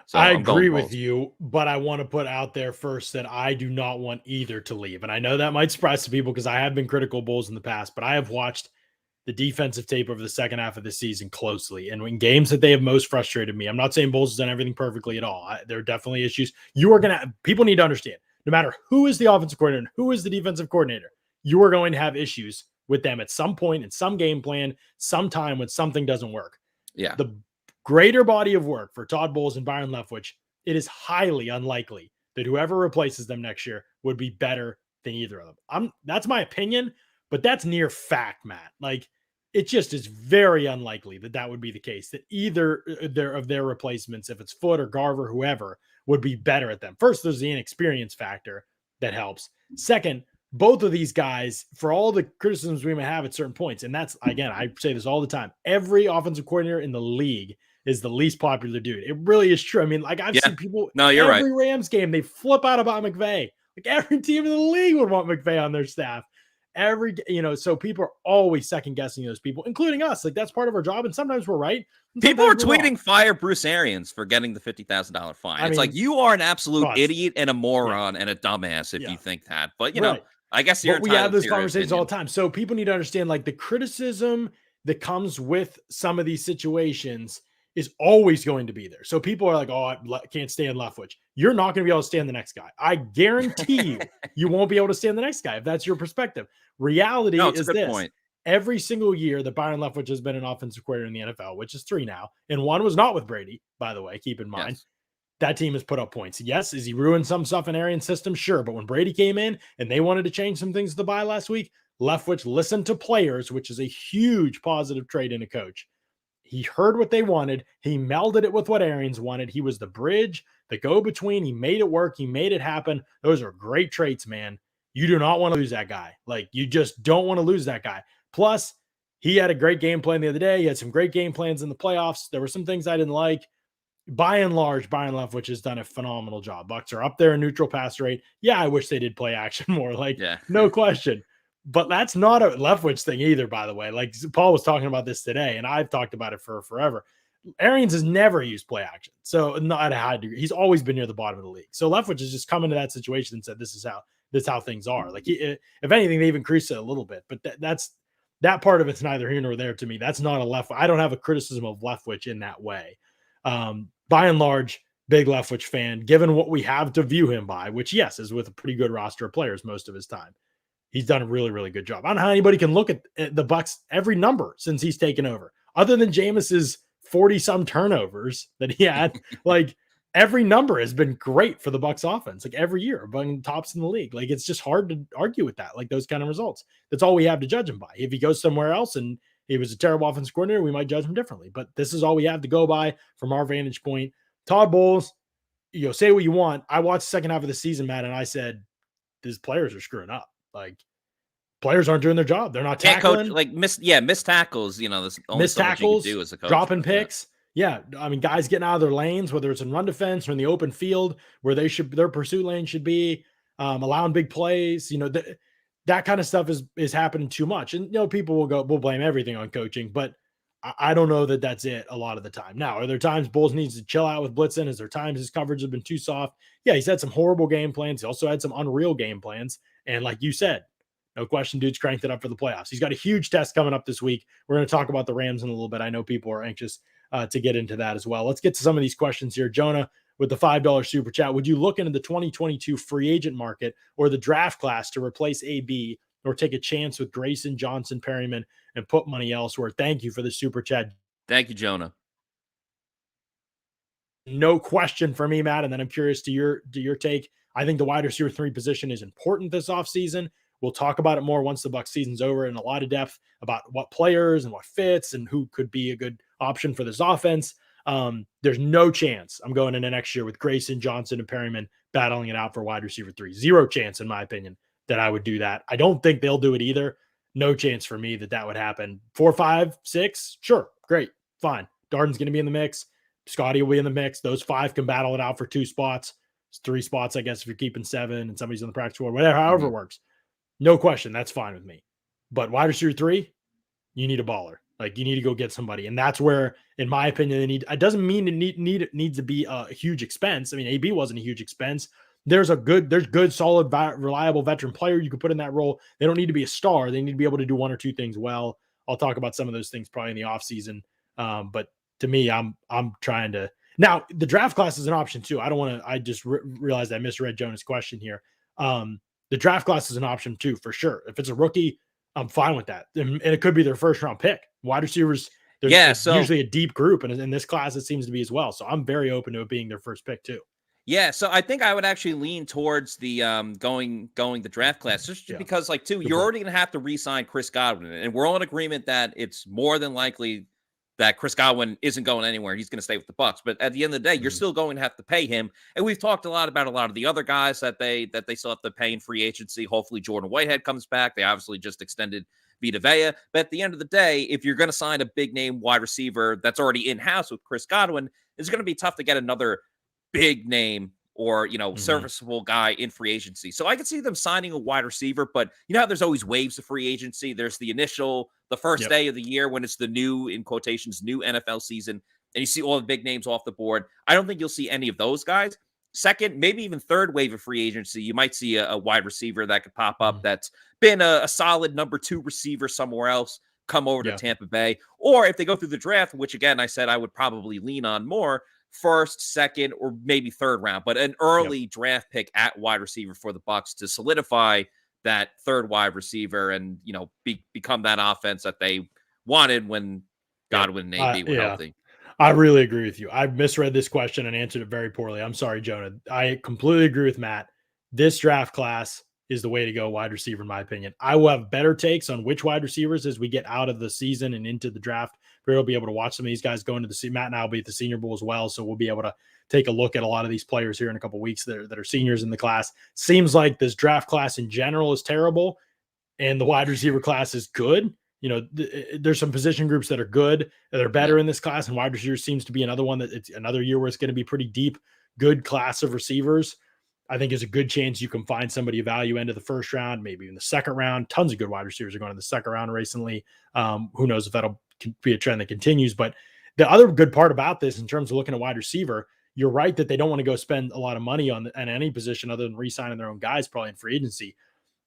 So I agree with you, but I want to put out there first that I do not want either to leave. And I know that might surprise some people because I have been critical of Bowles in the past, but I have watched the defensive tape over the second half of the season closely. And in games that they have most frustrated me, I'm not saying Bowles has done everything perfectly at all. There are definitely issues. People need to understand, no matter who is the offensive coordinator and who is the defensive coordinator, you are going to have issues with them at some point in some game plan, sometime when something doesn't work. Yeah. The greater body of work for Todd Bowles and Byron Leftwich, it is highly unlikely that whoever replaces them next year would be better than either of them. That's my opinion, but that's near fact, Matt. Like, it just is very unlikely that would be the case, that either of their replacements, if it's Foot or Garver, whoever, would be better at them. First, there's the inexperience factor that helps. Second, both of these guys, for all the criticisms we may have at certain points, and that's, again, I say this all the time, every offensive coordinator in the league is the least popular dude. It really is true. I mean, like, I've seen people, every Rams game, they flip out about McVay. Like, every team in the league would want McVay on their staff. So people are always second guessing those people, including us. Like, that's part of our job. And sometimes we're right. People are tweeting fire Bruce Arians for getting the $50,000 fine. It's like, you are an absolute idiot and a moron and a dumbass if you think that. But, I guess we have those conversations all the time. So people need to understand, like, the criticism that comes with some of these situations is always going to be there. So people are like, oh, I can't stand Leftwich. You're not going to be able to stand the next guy. I guarantee you won't be able to stand the next guy if that's your perspective. Reality is this. Point. Every single year that Byron Leftwich has been an offensive coordinator in the NFL, which is 3 now, and 1 was not with Brady, by the way, keep in mind. Yes. That team has put up points. Yes, is he ruined some stuff in Arians' system? Sure. But when Brady came in and they wanted to change some things to the bye last week, Leftwich listened to players, which is a huge positive trait in a coach. He heard what they wanted. He melded it with what Arians wanted. He was the bridge, the go-between. He made it work. He made it happen. Those are great traits, man. You do not want to lose that guy. Like, you just don't want to lose that guy. Plus, he had a great game plan the other day. He had some great game plans in the playoffs. There were some things I didn't like. By and large, Byron Leftwich has done a phenomenal job. Bucs are up there in neutral pass rate. Yeah, I wish they did play action more. Like, no question. But that's not a Leftwich thing either, by the way. Like, Paul was talking about this today, and I've talked about it for forever. Arians has never used play action. So not at a high degree. He's always been near the bottom of the league. So Leftwich has just come into that situation and said, this is how things are. Like, if anything, they've increased it a little bit. But that part of it's neither here nor there to me. That's not a I don't have a criticism of Leftwich in that way. By and large, big Leftwich fan, given what we have to view him by, which, yes, is with a pretty good roster of players most of his time. He's done a really, really good job. I don't know how anybody can look at the Bucs every number since he's taken over, other than Jameis's 40-some turnovers that he had. Like, every number has been great for the Bucs offense, like every year, among tops in the league. Like, it's just hard to argue with that, like those kind of results. That's all we have to judge him by. If he goes somewhere else and he was a terrible offensive coordinator, we might judge him differently. But this is all we have to go by from our vantage point. Todd Bowles, say what you want. I watched the second half of the season, Matt, and I said, these players are screwing up. Like, players aren't doing their job. They're not tackling. Coach, like missed tackles. There's only missed so much you tackles, can do as a coach. dropping picks. Yeah, I mean, guys getting out of their lanes, whether it's in run defense or in the open field where their pursuit lane should be, allowing big plays. That kind of stuff is happening too much. And people will blame everything on coaching, but I don't know that that's it a lot of the time. Now, are there times Bowles needs to chill out with blitzing? Is there times his coverage has been too soft? Yeah, he's had some horrible game plans. He also had some unreal game plans. And like you said, no question, dude's cranked it up for the playoffs. He's got a huge test coming up this week. We're going to talk about the Rams in a little bit. I know people are anxious to get into that as well. Let's get to some of these questions here. Jonah, with the $5 super chat, would you look into the 2022 free agent market or the draft class to replace AB or take a chance with Grayson, Johnson, Perryman, and put money elsewhere? Thank you for the super chat. Thank you, Jonah. No question for me, Matt. And then I'm curious to your take. I think the wide receiver 3 position is important this offseason. We'll talk about it more once the Bucs season's over in a lot of depth about what players and what fits and who could be a good option for this offense. There's no chance I'm going into next year with Grayson, Johnson, and Perryman battling it out for wide receiver 3. Zero chance, in my opinion, that I would do that. I don't think they'll do it either. No chance for me that would happen. 4, 5, 6, sure, great, fine. Darden's going to be in the mix. Scotty will be in the mix. Those 5 can battle it out for 2 spots. It's 3 spots, I guess, if you're keeping 7 and somebody's on the practice squad, whatever, however it works. No question. That's fine with me. But wide receiver 3, you need a baller. Like, you need to go get somebody. And that's where, in my opinion, it doesn't mean it needs to be a huge expense. I mean, AB wasn't a huge expense. There's good, solid, reliable veteran player you could put in that role. They don't need to be a star. They need to be able to do 1 or 2 things well. I'll talk about some of those things probably in the offseason. But to me, I'm trying to. Now, the draft class is an option too. I don't want to. I just realized I misread Jonah's question here. The draft class is an option too, for sure. If it's a rookie, I'm fine with that. And it could be their first round pick. Wide receivers, there's usually a deep group. And in this class, it seems to be as well. So I'm very open to it being their first pick too. Yeah, so I think I would actually lean towards the going the draft class, just because, like, you're already going to have to re-sign Chris Godwin. And we're all in agreement that it's more than likely that Chris Godwin isn't going anywhere. He's going to stay with the Bucs. But at the end of the day, you're still going to have to pay him. And we've talked a lot about a lot of the other guys that they still have to pay in free agency. Hopefully Jordan Whitehead comes back. They obviously just extended Vita Vea. But at the end of the day, if you're going to sign a big name wide receiver that's already in-house with Chris Godwin, it's going to be tough to get another big name or, serviceable guy in free agency. So I could see them signing a wide receiver, but how there's always waves of free agency. There's the first day of the year when it's the new, in quotations, new NFL season, and you see all the big names off the board. I don't think you'll see any of those guys. Second, maybe even third wave of free agency, you might see a wide receiver that could pop up that's been a solid number 2 receiver somewhere else, come over to Tampa Bay. Or if they go through the draft, which again, I said I would probably lean on more, first, second, or maybe third round, but an early draft pick at wide receiver for the Bucs to solidify that third wide receiver and, become that offense that they wanted when Godwin and AB were healthy. I really agree with you. I misread this question and answered it very poorly. I'm sorry, Jonah. I completely agree with Matt. This draft class is the way to go, wide receiver, in my opinion. I will have better takes on which wide receivers as we get out of the season and into the draft. We'll be able to watch some of these guys go into the Matt and I will be at the Senior Bowl as well, so we'll be able to take a look at a lot of these players here in a couple of weeks that are seniors in the class. Seems like this draft class in general is terrible, and the wide receiver class is good. There's some position groups that are good, that are better in this class, and wide receiver seems to be another one that it's another year where it's going to be pretty deep, good class of receivers. I think there's a good chance you can find somebody of value into the first round, maybe in the second round. Tons of good wide receivers are going in the second round recently. Who knows if that'll be a trend that continues. But the other good part about this, in terms of looking at wide receiver, you're right that they don't want to go spend a lot of money on any position other than re-signing their own guys, probably in free agency.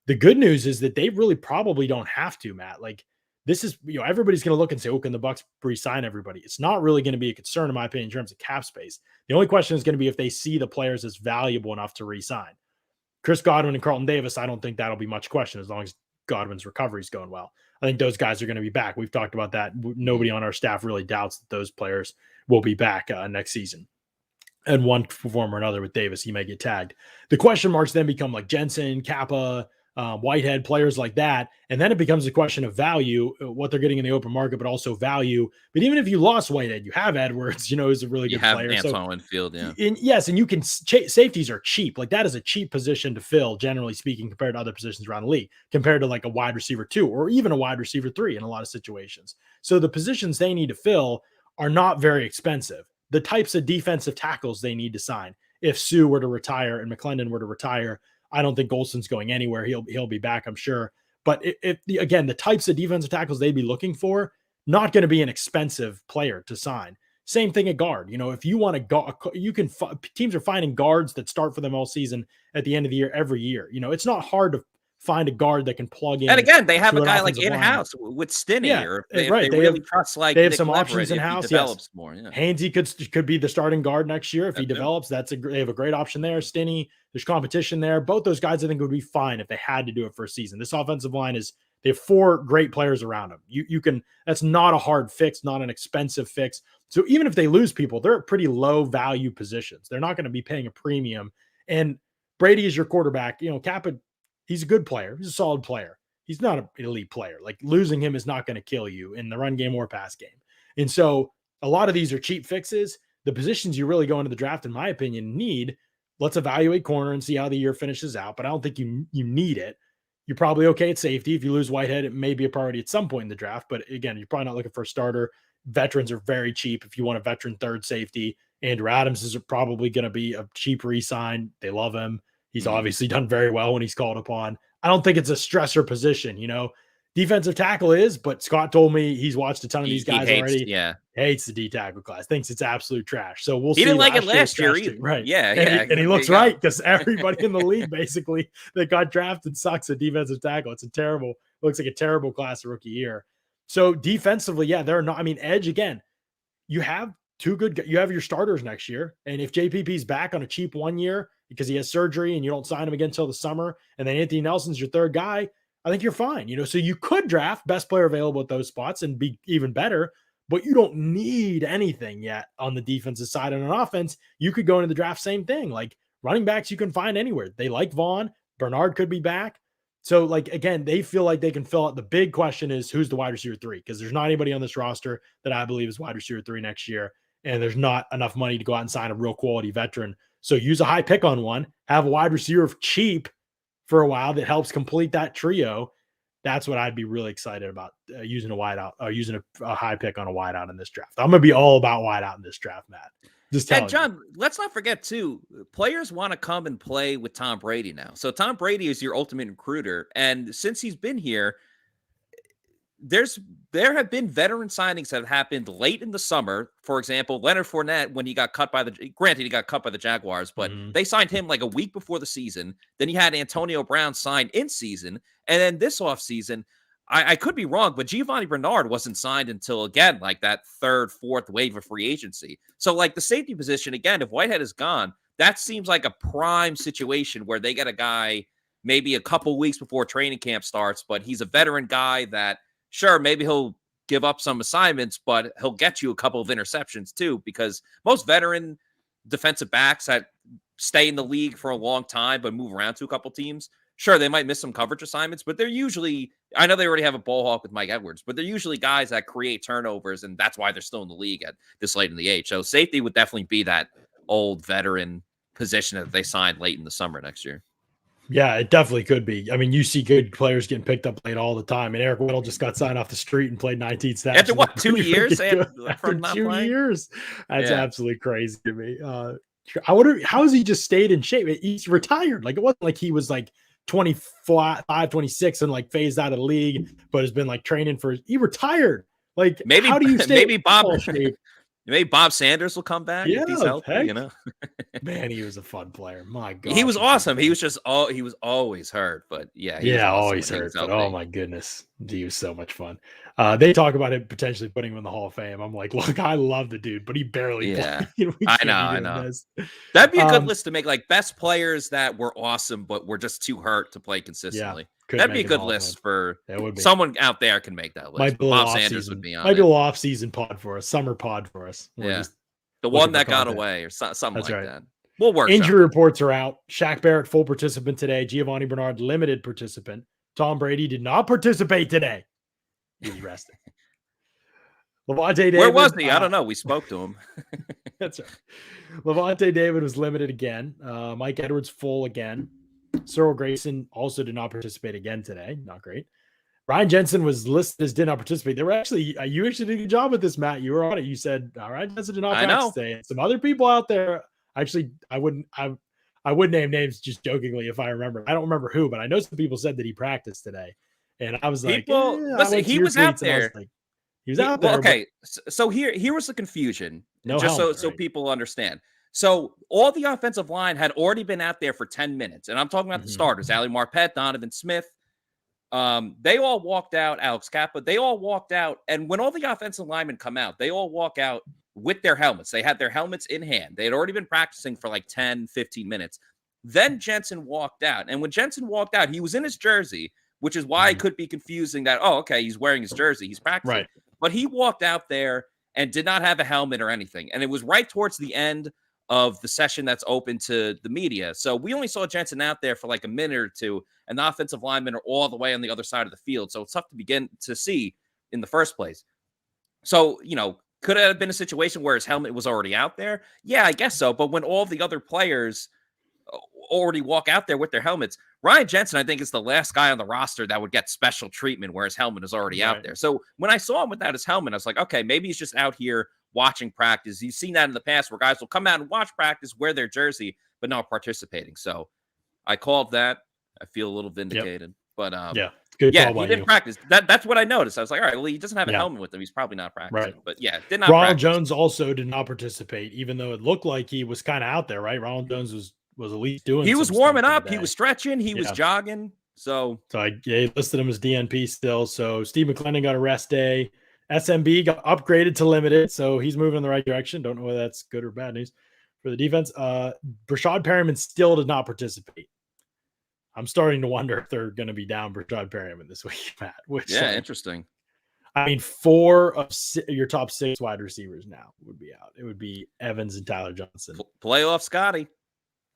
The good news is that they really probably don't have to, Matt. Like, this is, everybody's going to look and say, oh, can the Bucs re-sign everybody? It's not really going to be a concern, in my opinion, in terms of cap space. The only question is going to be if they see the players as valuable enough to re-sign. Chris Godwin and Carlton Davis, I don't think that'll be much question as long as Godwin's recovery is going well. I think those guys are going to be back. We've talked about that. Nobody on our staff really doubts that those players will be back next season. And one form or another with Davis, he may get tagged. The question marks then become like Jensen, Kappa, Whitehead, players like that. And then it becomes a question of value, what they're getting in the open market, but also value. But even if you lost Whitehead, you have Edwards, is a really good player. Antoine Winfield, yeah. Yes, and you can, safeties are cheap. Like that is a cheap position to fill, generally speaking, compared to other positions around the league, compared to like a wide receiver 2 or even a wide receiver 3 in a lot of situations. So the positions they need to fill are not very expensive. The types of defensive tackles they need to sign. If Sue were to retire and McClendon were to retire, I don't think Golston's going anywhere. He'll be back, I'm sure. But again, the types of defensive tackles they'd be looking for, not going to be an expensive player to sign. Same thing at guard. If you want to go, teams are finding guards that start for them all season at the end of the year, every year. It's not hard to find a guard that can plug in. And again, they have a guy like in-house with Stinney, or if right. They really trust like they have Nick some Leverett options in house. Develops more. Yeah. Hainsey could be the starting guard next year if he develops. They have a great option there. Stinney, there's competition there. Both those guys I think would be fine if they had to do it for a season. This offensive line they have 4 great players around them. You can, that's not a hard fix, not an expensive fix. So even if they lose people, they're at pretty low value positions. They're not going to be paying a premium. And Brady is your quarterback. Kappa, he's a good player. He's a solid player. He's not an elite player. Like losing him is not going to kill you in the run game or pass game. And so a lot of these are cheap fixes. The positions you really go into the draft, in my opinion, need, let's evaluate corner and see how the year finishes out. But I don't think you need it. You're probably okay at safety. If you lose Whitehead, it may be a priority at some point in the draft. But again, you're probably not looking for a starter. Veterans are very cheap. If you want a veteran third safety, Andrew Adams is probably going to be a cheap re-sign. They love him. He's obviously done very well when he's called upon. I don't think it's a stressor position. Defensive tackle is, but Scott told me he's watched a ton of these guys already. Yeah. Hates the D tackle class, thinks it's absolute trash. So we'll see. He didn't like it last year either. Right. Yeah. And he looks right, because everybody in the league basically that got drafted sucks at defensive tackle. Looks like a terrible class of rookie year. So defensively, they're not, edge again, you have you have your starters next year. And if JPP's back on a cheap 1 year because he has surgery and you don't sign him again until the summer, and then Anthony Nelson's your third guy, I think you're fine. So you could draft best player available at those spots and be even better, but you don't need anything yet on the defensive side. And on offense, you could go into the draft, same thing. Like running backs, you can find anywhere. They like Vaughn. Bernard could be back. So like, again, they feel like they can fill out. The big question is who's the wide receiver 3? Because there's not anybody on this roster that I believe is wide receiver 3 next year. And there's not enough money to go out and sign a real quality veteran. So use a high pick on one, have a wide receiver cheap for a while that helps complete that trio. That's what I'd be really excited about, using a wideout or using a high pick on a wideout in this draft. I'm going to be all about wideout in this draft, Matt. And John, let's not forget too, players want to come and play with Tom Brady now. So Tom Brady is your ultimate recruiter. And since he's been here, there have been veteran signings that have happened late in the summer. For example, Leonard Fournette, when he got cut by he got cut by the Jaguars, but they signed him like a week before the season. Then you had Antonio Brown signed in season. And then this offseason, I could be wrong, but Giovanni Bernard wasn't signed until, again, like that 3rd, 4th wave of free agency. So like the safety position, again, if Whitehead is gone, that seems like a prime situation where they get a guy maybe a couple weeks before training camp starts, but he's a veteran guy that, sure, maybe he'll give up some assignments, but he'll get you a couple of interceptions too, because most veteran defensive backs that stay in the league for a long time but move around to a couple teams, sure, they might miss some coverage assignments, but they're usually, I know they already have a ball hawk with Mike Edwards, but they're usually guys that create turnovers, and that's why they're still in the league at this late in the age. So safety would definitely be that old veteran position that they signed late in the summer next year. Yeah, it definitely could be. You see good players getting picked up late all the time. And Eric Weddle just got signed off the street and played 19 snaps. After what, 2 years? After 2 years. That's absolutely crazy to me. I wonder, how has he just stayed in shape? He's retired. Like, it wasn't like he was like 25, 26 and like phased out of the league, but has been like training he retired. Like, maybe, how do you stay maybe Bob, shape? Maybe Bob Sanders will come back if he's healthy. Heck. You know, man, he was a fun player. My God, he was awesome. He was just he was always hurt, but yeah, he was awesome always hurt. But oh my goodness, he was so much fun. They talk about it potentially putting him in the Hall of Fame. I'm like, look, I love the dude, but he barely played. I know. That'd be a good list to make, like best players that were awesome but were just too hurt to play consistently. That'd be a good list for someone out there can make that list. Bob Sanders would be on. Might be a little off-season pod for us, summer pod for us. Yeah, the one that got away or something like that. We'll work. Injury reports are out. Shaq Barrett, full participant today. Giovanni Bernard, limited participant. Tom Brady did not participate today. He was resting. Levante David. Where was he? I don't know. We spoke to him. That's right. Levante David was limited again. Mike Edwards full again. Cyril Grayson also did not participate again today. Not great. Ryan Jensen was listed as did not participate. They were actually, you actually did a good job with this, Matt. You were on it. You said, Ryan Jensen did not practice today. And some other people out there, actually, I would name names just jokingly if I remember. I don't remember who, but I know some people said that he practiced today. And I was like, listen, he was out there. He was out there. Well, okay, so here was the confusion. So people understand. So all the offensive line had already been out there for 10 minutes. And I'm talking about the starters, Ali Marpet, Donovan Smith. They all walked out, Alex Kappa, they all walked out. And when all the offensive linemen come out, they all walk out with their helmets. They had their helmets in hand. They had already been practicing for like 10, 15 minutes. Then Jensen walked out. And when Jensen walked out, he was in his jersey, which is why it could be confusing that, he's wearing his jersey. He's practicing. Right. But he walked out there and did not have a helmet or anything. And it was right towards the end of the session that's open to the media. So we only saw Jensen out there for like a minute or two, and the offensive linemen are all the way on the other side of the field. So it's tough to begin to see in the first place. So, could it have been a situation where his helmet was already out there? Yeah, I guess so. But when all the other players already walk out there with their helmets, Ryan Jensen, I think, is the last guy on the roster that would get special treatment where his helmet is already out there. So when I saw him without his helmet, I was like, okay, maybe he's just out here watching practice. You've seen that in the past where guys will come out and watch practice, wear their jersey, but not participating. So I called that. I feel a little vindicated. But good he call didn't practice. That's what I noticed. I was like, all right, well, he doesn't have a helmet with him. He's probably not practicing. Right. But did not Ronald practice. Jones also did not participate, even though it looked like he was kind of out there, right? Ronald Jones was at least doing. He was warming up. He was stretching. He was jogging. So I listed him as DNP still. So Steve McClendon got a rest day. SMB got upgraded to limited, so he's moving in the right direction. Don't know whether that's good or bad news for the defense. Brashad Perriman still did not participate. I'm starting to wonder if they're going to be down Brashad Perriman this week, Matt. Interesting. I mean, 4 of your top 6 wide receivers now would be out. It would be Evans and Tyler Johnson. Playoff Scotty.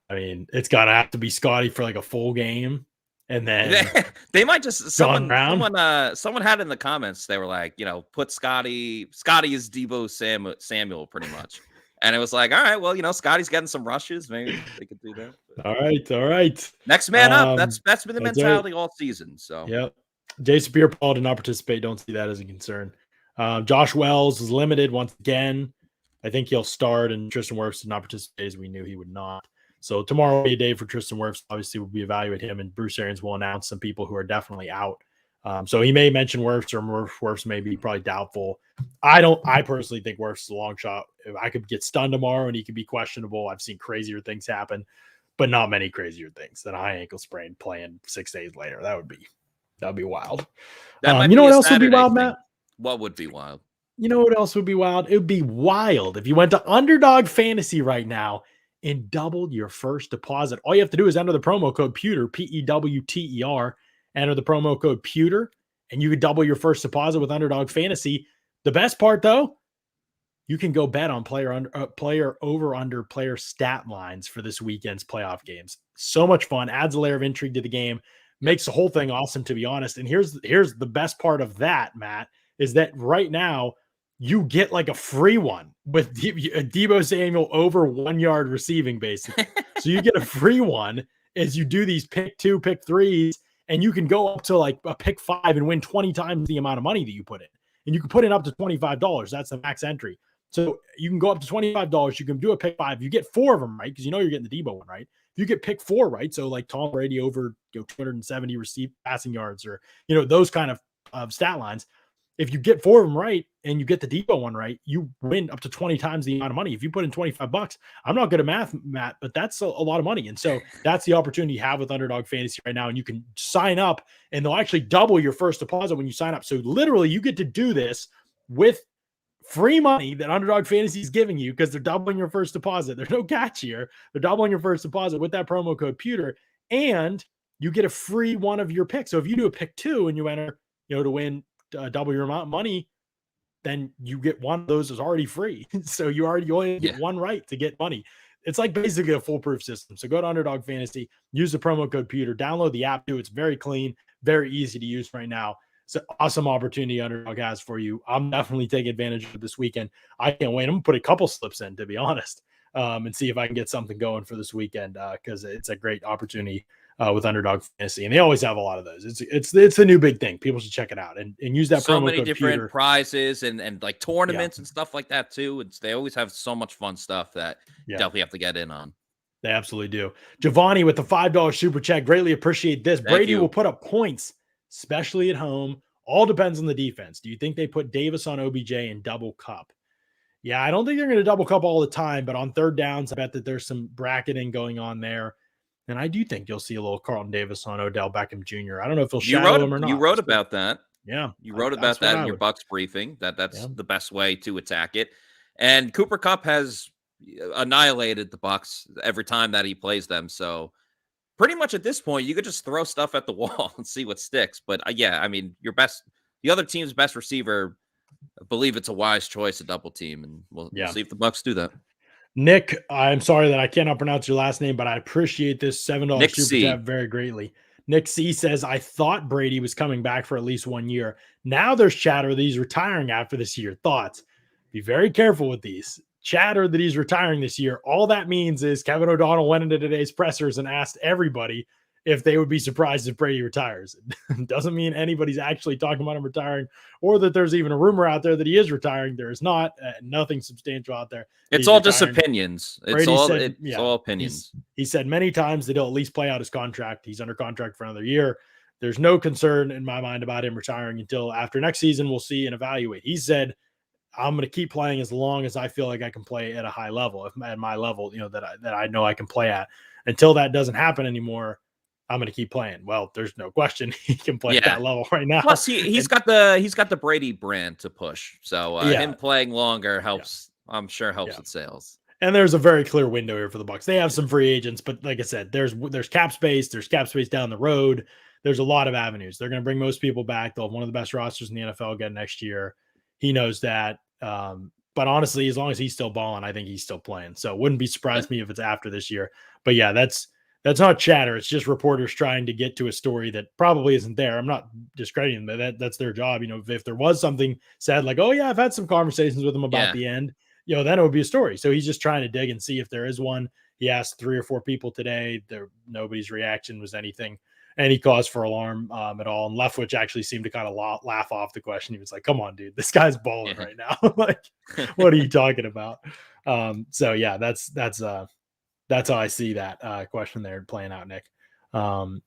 I mean, it's going to have to be Scotty for like a full game. And then they might just someone had in the comments, they were like, put Scotty is Deebo Samuel pretty much. And it was like, all right, well, Scotty's getting some rushes. Maybe they could do that. But. All right. Next man up. That's been the mentality all season. So yep. Jason Pierre-Paul did not participate. Don't see that as a concern. Josh Wells was limited once again. I think he'll start, and Tristan Wirfs did not participate as we knew he would not. So tomorrow will be a day for Tristan Wirfs. Obviously, we'll be evaluating him, and Bruce Arians will announce some people who are definitely out. So he may mention Wirfs, or Wirfs may be probably doubtful. I personally think Wirfs is a long shot. If I could get stunned tomorrow and he could be questionable. I've seen crazier things happen, but not many crazier things than a high ankle sprain playing 6 days later. That would be wild. You know what else would be wild, Matt? What would be wild? You know what else would be wild? It would be wild if you went to Underdog Fantasy right now and doubled your first deposit. All you have to do is enter the promo code PEWTER, PEWTER, enter the promo code PEWTER, and you could double your first deposit with Underdog Fantasy. The best part, though, you can go bet on player over-under player stat lines for this weekend's playoff games. So much fun. Adds a layer of intrigue to the game. Makes the whole thing awesome, to be honest. And here's the best part of that, Matt, is that right now, you get like a free one with Deebo Samuel over 1 yard receiving, basically. So you get a free one as you do these pick 2, pick 3s, and you can go up to like a pick 5 and win 20 times the amount of money that you put in. And you can put in up to $25. That's the max entry. So you can go up to $25. You can do a pick 5. You get 4 of them, right? Because you're getting the Deebo one, right? If you get pick 4, right? So like Tom Brady over 270 passing yards, or those kind of stat lines. if you get 4 of them right and you get the Debo one right, you win up to 20 times the amount of money. If you put in $25, I'm not good at math, Matt, but that's a lot of money. And so that's the opportunity you have with Underdog Fantasy right now. And you can sign up and they'll actually double your first deposit when you sign up. So literally you get to do this with free money that Underdog Fantasy is giving you because they're doubling your first deposit. There's no catch here. They're doubling your first deposit with that promo code Pewter, and you get a free one of your picks. So if you do a pick 2 and you enter, to win double your amount of money, then you get one of those is already free. So you only get one right to get money. It's like basically a foolproof system. So go to Underdog Fantasy, use the promo code Pewter, download the app too. It's very clean, very easy to use right now. It's an awesome opportunity Underdog has for you. I'm definitely taking advantage of it this weekend. I can't wait. I'm going to put a couple slips in, to be honest, and see if I can get something going for this weekend because it's a great opportunity with Underdog Fantasy. And they always have a lot of those. It's a new big thing. People should check it out and use that promo code. So many different Pewter. prizes and like tournaments and stuff like that too. They always have so much fun stuff that you definitely have to get in on. They absolutely do. Giovanni with the $5 super chat. Greatly appreciate this. Brady will put up points, especially at home. All depends on the defense. Do you think they put Davis on OBJ and double cup? Yeah, I don't think they're going to double cup all the time, but on third downs, I bet that there's some bracketing going on there. And I do think you'll see a little Carlton Davis on Odell Beckham Jr. I don't know if he'll shadow him or not. You wrote about that. Yeah. You wrote about that in your Bucs briefing, that's the best way to attack it. And Cooper Kupp has annihilated the Bucs every time that he plays them. So pretty much at this point, you could just throw stuff at the wall and see what sticks. But I mean, the other team's best receiver, I believe it's a wise choice to double team, and we'll see if the Bucs do that. Nick, I'm sorry that I cannot pronounce your last name, but I appreciate this $7 super chat very greatly. Nick C says, I thought Brady was coming back for at least 1 year. Now there's chatter that he's retiring after this year. Thoughts? Be very careful with these. Chatter that he's retiring this year. All that means is Kevin O'Donnell went into today's pressers and asked everybody if they would be surprised if Brady retires. It doesn't mean anybody's actually talking about him retiring or that there's even a rumor out there that he is retiring. There is not nothing substantial out there. It's all just opinions. It's all opinions. He said many times that he'll at least play out his contract. He's under contract for another year. There's no concern in my mind about him retiring until after next season. We'll see and evaluate. He said, I'm going to keep playing as long as I feel like I can play at a high level, at my level, that I know I can play at. Until that doesn't happen anymore, I'm going to keep playing. Well, there's no question he can play at that level right now. Plus, he's got the Brady brand to push. So him playing longer helps. Yeah. I'm sure helps with sales. And there's a very clear window here for the Bucs. They have some free agents, but like I said, there's cap space. There's cap space down the road. There's a lot of avenues. They're going to bring most people back. They'll have one of the best rosters in the NFL again next year. He knows that. But honestly, as long as he's still balling, I think he's still playing. So it wouldn't be surprised me if it's after this year. But yeah, that's not chatter. It's just reporters trying to get to a story that probably isn't there. I'm not discrediting them. That's their job. If there was something said like, oh yeah, I've had some conversations with him about the end, then it would be a story. So he's just trying to dig and see if there is one. He asked 3 or 4 people today. Nobody's reaction was anything, any cause for alarm at all. And Leftwich actually seemed to kind of laugh off the question. He was like, come on, dude, this guy's balling right now. Like, what are you talking about? So yeah, that's how I see that question there playing out, Nick. I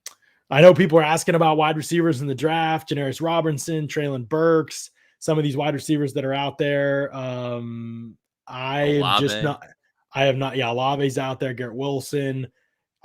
know people are asking about wide receivers in the draft, Janaris Robinson, Traylon Burks, some of these wide receivers that are out there. Olave's out there, Garrett Wilson.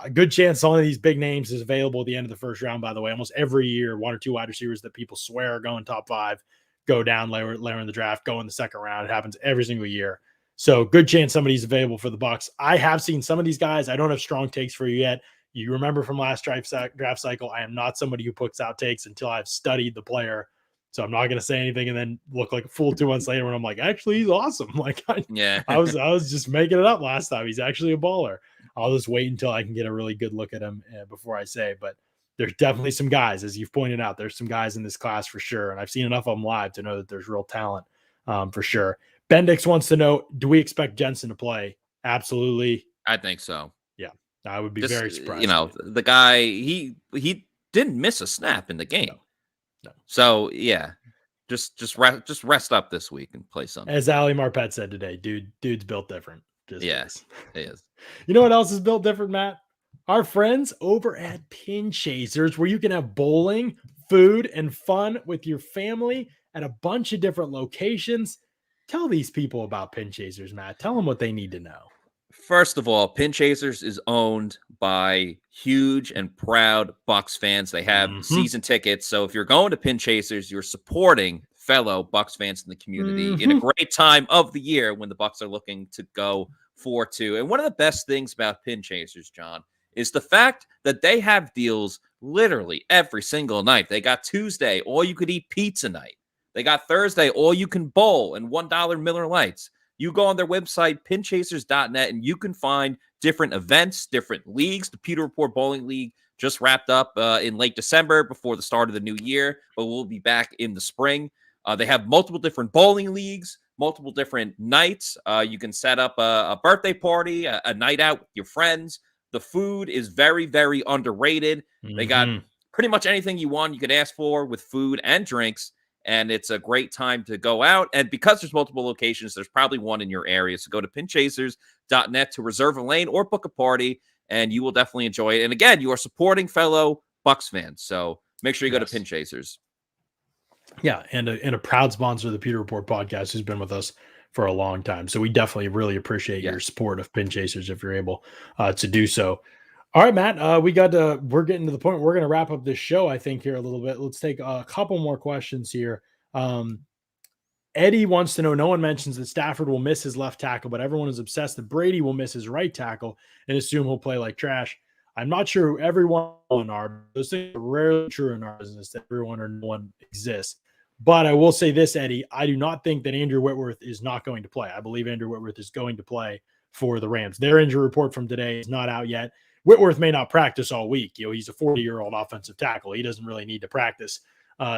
A good chance some of these big names is available at the end of the first round, by the way. Almost every year, 1 or 2 wide receivers that people swear are going top 5 go down later in the draft, go in the second round. It happens every single year. So good chance somebody's available for the Bucs. I have seen some of these guys. I don't have strong takes for you yet. You remember from last draft cycle, I am not somebody who puts out takes until I've studied the player. So I'm not going to say anything and then look like a fool 2 months later when I'm like, actually, he's awesome. Like I was just making it up last time. He's actually a baller. I'll just wait until I can get a really good look at him before I say. But there's definitely some guys, as you've pointed out. There's some guys in this class for sure, and I've seen enough of them live to know that there's real talent for sure. Bendix wants to know: do we expect Jensen to play? Absolutely, I think so. Yeah, I would be very surprised. The guy he didn't miss a snap in the game. No. So yeah, just rest up this week and play something. As Ali Marpet said today, dude's built different. Yes, he is. You know what else is built different, Matt? Our friends over at Pin Chasers, where you can have bowling, food, and fun with your family at a bunch of different locations. Tell these people about Pin Chasers, Matt. Tell them what they need to know. First of all, Pin Chasers is owned by huge and proud Bucs fans. They have season tickets. So if you're going to Pin Chasers, you're supporting fellow Bucs fans in the community in a great time of the year when the Bucs are looking to go 4-2. And one of the best things about Pin Chasers, John, is the fact that they have deals literally every single night. They got Tuesday, all you could eat pizza night. They got Thursday, all you can bowl and $1 Miller Lights. You go on their website, pinchasers.net, and you can find different events, different leagues. The Pewter Report Bowling League just wrapped up in late December before the start of the new year, but we'll be back in the spring. They have multiple different bowling leagues, multiple different nights. You can set up a birthday party, a night out with your friends. The food is very, very underrated. They got pretty much anything you want, you could ask for with food and drinks. And it's a great time to go out. And because there's multiple locations, there's probably one in your area. So go to pinchasers.net to reserve a lane or book a party, and you will definitely enjoy it. And again, you are supporting fellow Bucs fans. So make sure you go to Pin Chasers. Yeah, and a proud sponsor of the Pewter Report podcast who's been with us for a long time. So we definitely really appreciate your support of Pin Chasers if you're able to do so. All right, Matt, we're getting to the point. We're going to wrap up this show, I think, here a little bit. Let's take a couple more questions here. Eddie wants to know, no one mentions that Stafford will miss his left tackle, but everyone is obsessed that Brady will miss his right tackle and assume he'll play like trash. I'm not sure who everyone are. Those things are rarely true in our business, that everyone or no one exists. But I will say this, Eddie, I do not think that Andrew Whitworth is not going to play. I believe Andrew Whitworth is going to play for the Rams. Their injury report from today is not out yet. Whitworth may not practice all week. He's a 40-year-old offensive tackle. He doesn't really need to practice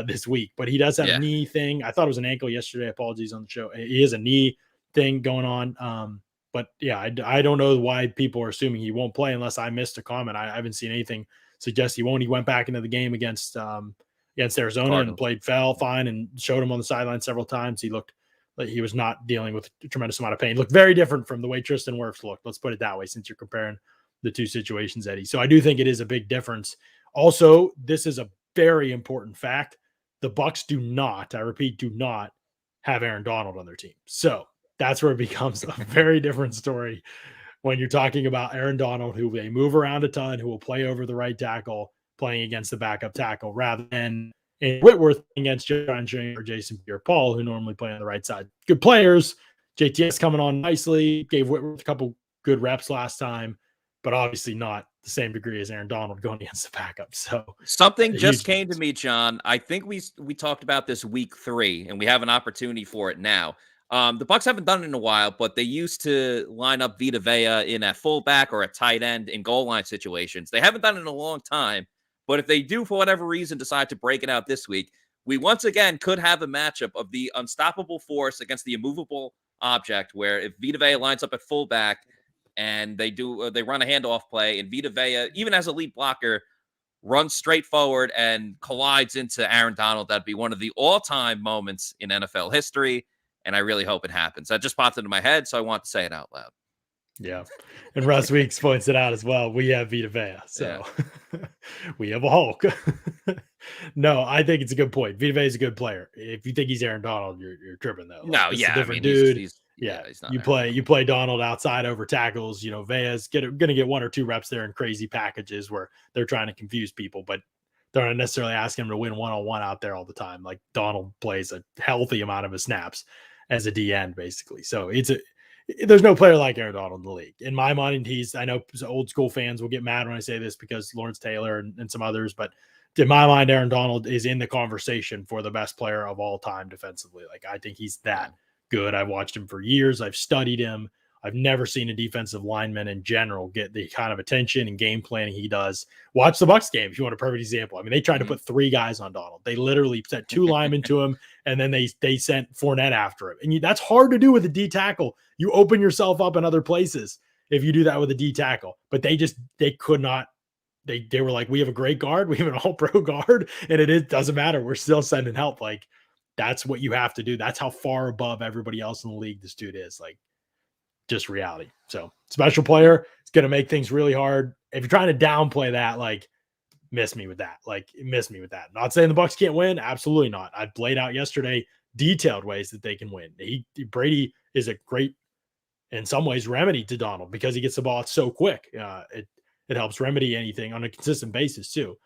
this week, but he does have a knee thing. I thought it was an ankle yesterday. Apologies on the show. He has a knee thing going on. But yeah, I don't know why people are assuming he won't play unless I missed a comment. I haven't seen anything suggest he won't. He went back into the game against Arizona Cardinals and fell fine and showed him on the sideline several times. He looked like he was not dealing with a tremendous amount of pain. Looked very different from the way Tristan Wirfs looked. Let's put it that way, since you're comparing the two situations, Eddie. So I do think it is a big difference. Also, this is a very important fact. The Bucs do not, I repeat, do not have Aaron Donald on their team. So that's where it becomes a very different story when you're talking about Aaron Donald, who they move around a ton, who will play over the right tackle, playing against the backup tackle, rather than in Whitworth against John Shane or Jason Pierre-Paul, who normally play on the right side. Good players. JTS coming on nicely, gave Whitworth a couple good reps last time, but obviously not the same degree as Aaron Donald going against the backup. So something just came to me, John. I think we talked about this week 3, and we have an opportunity for it now. The Bucs haven't done it in a while, but they used to line up Vita Vea in at fullback or a tight end in goal line situations. They haven't done it in a long time, but if they do, for whatever reason, decide to break it out this week, we once again could have a matchup of the unstoppable force against the immovable object, where if Vita Vea lines up at fullback, and they run a handoff play, and Vita Vea, even as a lead blocker, runs straight forward and collides into Aaron Donald. That'd be one of the all-time moments in NFL history, and I really hope it happens. That just popped into my head, so I want to say it out loud. Yeah. And Russ Weeks points it out as well. We have Vita Vea, so we have a Hulk. No, I think it's a good point. Vita Vea is a good player. If you think he's Aaron Donald, you're tripping though. No, it's a different dude. He's not. You play Donald outside over tackles. Vea's going to get 1 or 2 reps there in crazy packages where they're trying to confuse people, but they're not necessarily asking him to win one-on-one out there all the time. Like Donald plays a healthy amount of his snaps as a D end, basically. So there's no player like Aaron Donald in the league. In my mind, I know old school fans will get mad when I say this because Lawrence Taylor and some others, but in my mind, Aaron Donald is in the conversation for the best player of all time defensively. Like, I think he's that good. I've watched him for years. I've studied him. I've never seen a defensive lineman in general get the kind of attention and game planning he does. Watch the Bucs game if you want a perfect example. I mean, they tried to put 3 guys on Donald. They literally set 2 linemen to him, and then they sent Fournette after him. And that's hard to do with a D tackle. You open yourself up in other places if you do that with a D tackle. But they could not. They were like, we have a great guard. We have an all-pro guard, and it doesn't matter. We're still sending help. Like, that's what you have to do. That's how far above everybody else in the league this dude is. Like, just reality. So special player, it's going to make things really hard. If you're trying to downplay that, like, miss me with that. Like, miss me with that. Not saying the Bucs can't win. Absolutely not. I laid out yesterday detailed ways that they can win. Brady is a great, in some ways, remedy to Donald because he gets the ball out so quick. It helps remedy anything on a consistent basis too.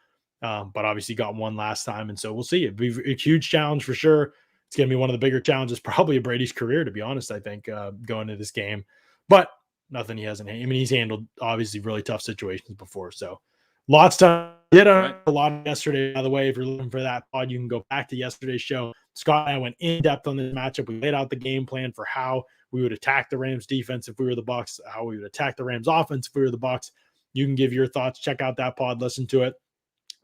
But obviously got one last time, and so we'll see. It'd be a huge challenge for sure. It's going to be one of the bigger challenges probably of Brady's career, to be honest, I think, going into this game. But nothing he hasn't. I mean, he's handled obviously really tough situations before. So lots to did a lot yesterday. By the way, if you're looking for that pod, you can go back to yesterday's show. Scott and I went in depth on this matchup. We laid out the game plan for how we would attack the Rams defense if we were the Bucs, how we would attack the Rams offense if we were the Bucs. You can give your thoughts. Check out that pod. Listen to it.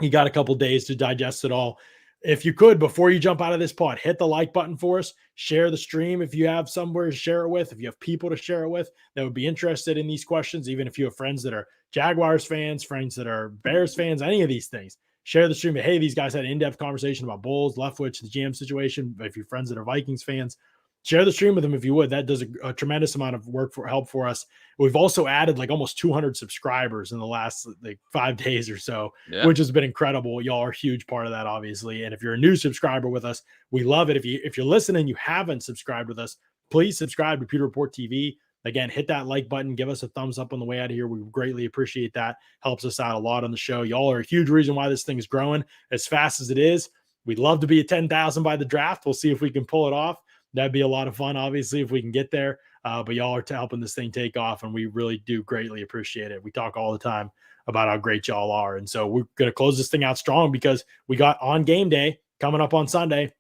You got a couple days to digest it all. If you could, before you jump out of this pod, hit the like button for us. Share the stream if you have somewhere to share it with. If you have people to share it with that would be interested in these questions, even if you have friends that are Jaguars fans, friends that are Bears fans, any of these things, share the stream. Hey, these guys had an in-depth conversation about Bulls, Leftwich, the GM situation. If you're friends that are Vikings fans, share the stream with them if you would. That does a tremendous amount of help for us. We've also added like almost 200 subscribers in the last 5 days or so, which has been incredible. Y'all are a huge part of that, obviously. And if you're a new subscriber with us, we love it. If you're listening, you haven't subscribed with us, please subscribe to Pewter Report TV. Again, hit that like button. Give us a thumbs up on the way out of here. We greatly appreciate that. Helps us out a lot on the show. Y'all are a huge reason why this thing is growing as fast as it is. We'd love to be at 10,000 by the draft. We'll see if we can pull it off. That'd be a lot of fun, obviously, if we can get there. But y'all are helping this thing take off, and we really do greatly appreciate it. We talk all the time about how great y'all are. And so we're going to close this thing out strong because we got on game day coming up on Sunday.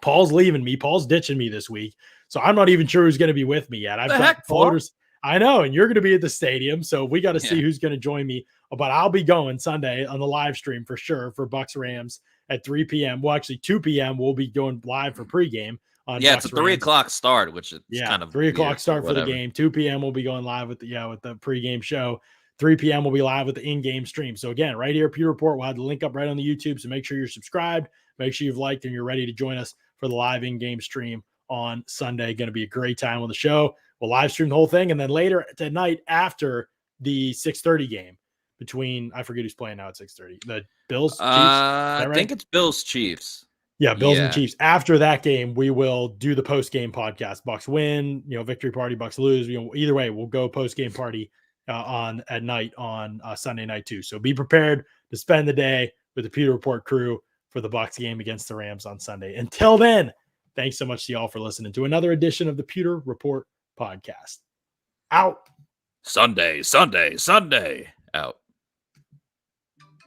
Paul's leaving me. Paul's ditching me this week. So I'm not even sure who's going to be with me yet. I've got floaters. I know, and you're going to be at the stadium. So we got to see who's going to join me. But I'll be going Sunday on the live stream for sure for Bucs Rams at 3 p.m. Well, actually 2 p.m. We'll be going live for pregame. It's a 3 o'clock start, which is kind of 3 o'clock start for the game. 2 p.m. we'll be going live with the pregame show. 3 p.m. we'll be live with the in-game stream. So again, right here, Pewter Report, we'll have the link up right on the YouTube. So make sure you're subscribed, make sure you've liked, and you're ready to join us for the live in-game stream on Sunday. Going to be a great time on the show. We'll live stream the whole thing, and then later tonight after the 6:30 game between, I forget who's playing now at 6:30. The Bills, Chiefs. I think it's Bills Chiefs. Yeah, Bills and Chiefs. After that game, we will do the post-game podcast. Bucs win, victory party. Bucs lose. Either way, we'll go post-game party at night on Sunday night too. So be prepared to spend the day with the Pewter Report crew for the Bucs game against the Rams on Sunday. Until then, thanks so much to y'all for listening to another edition of the Pewter Report podcast. Out. Sunday. Out.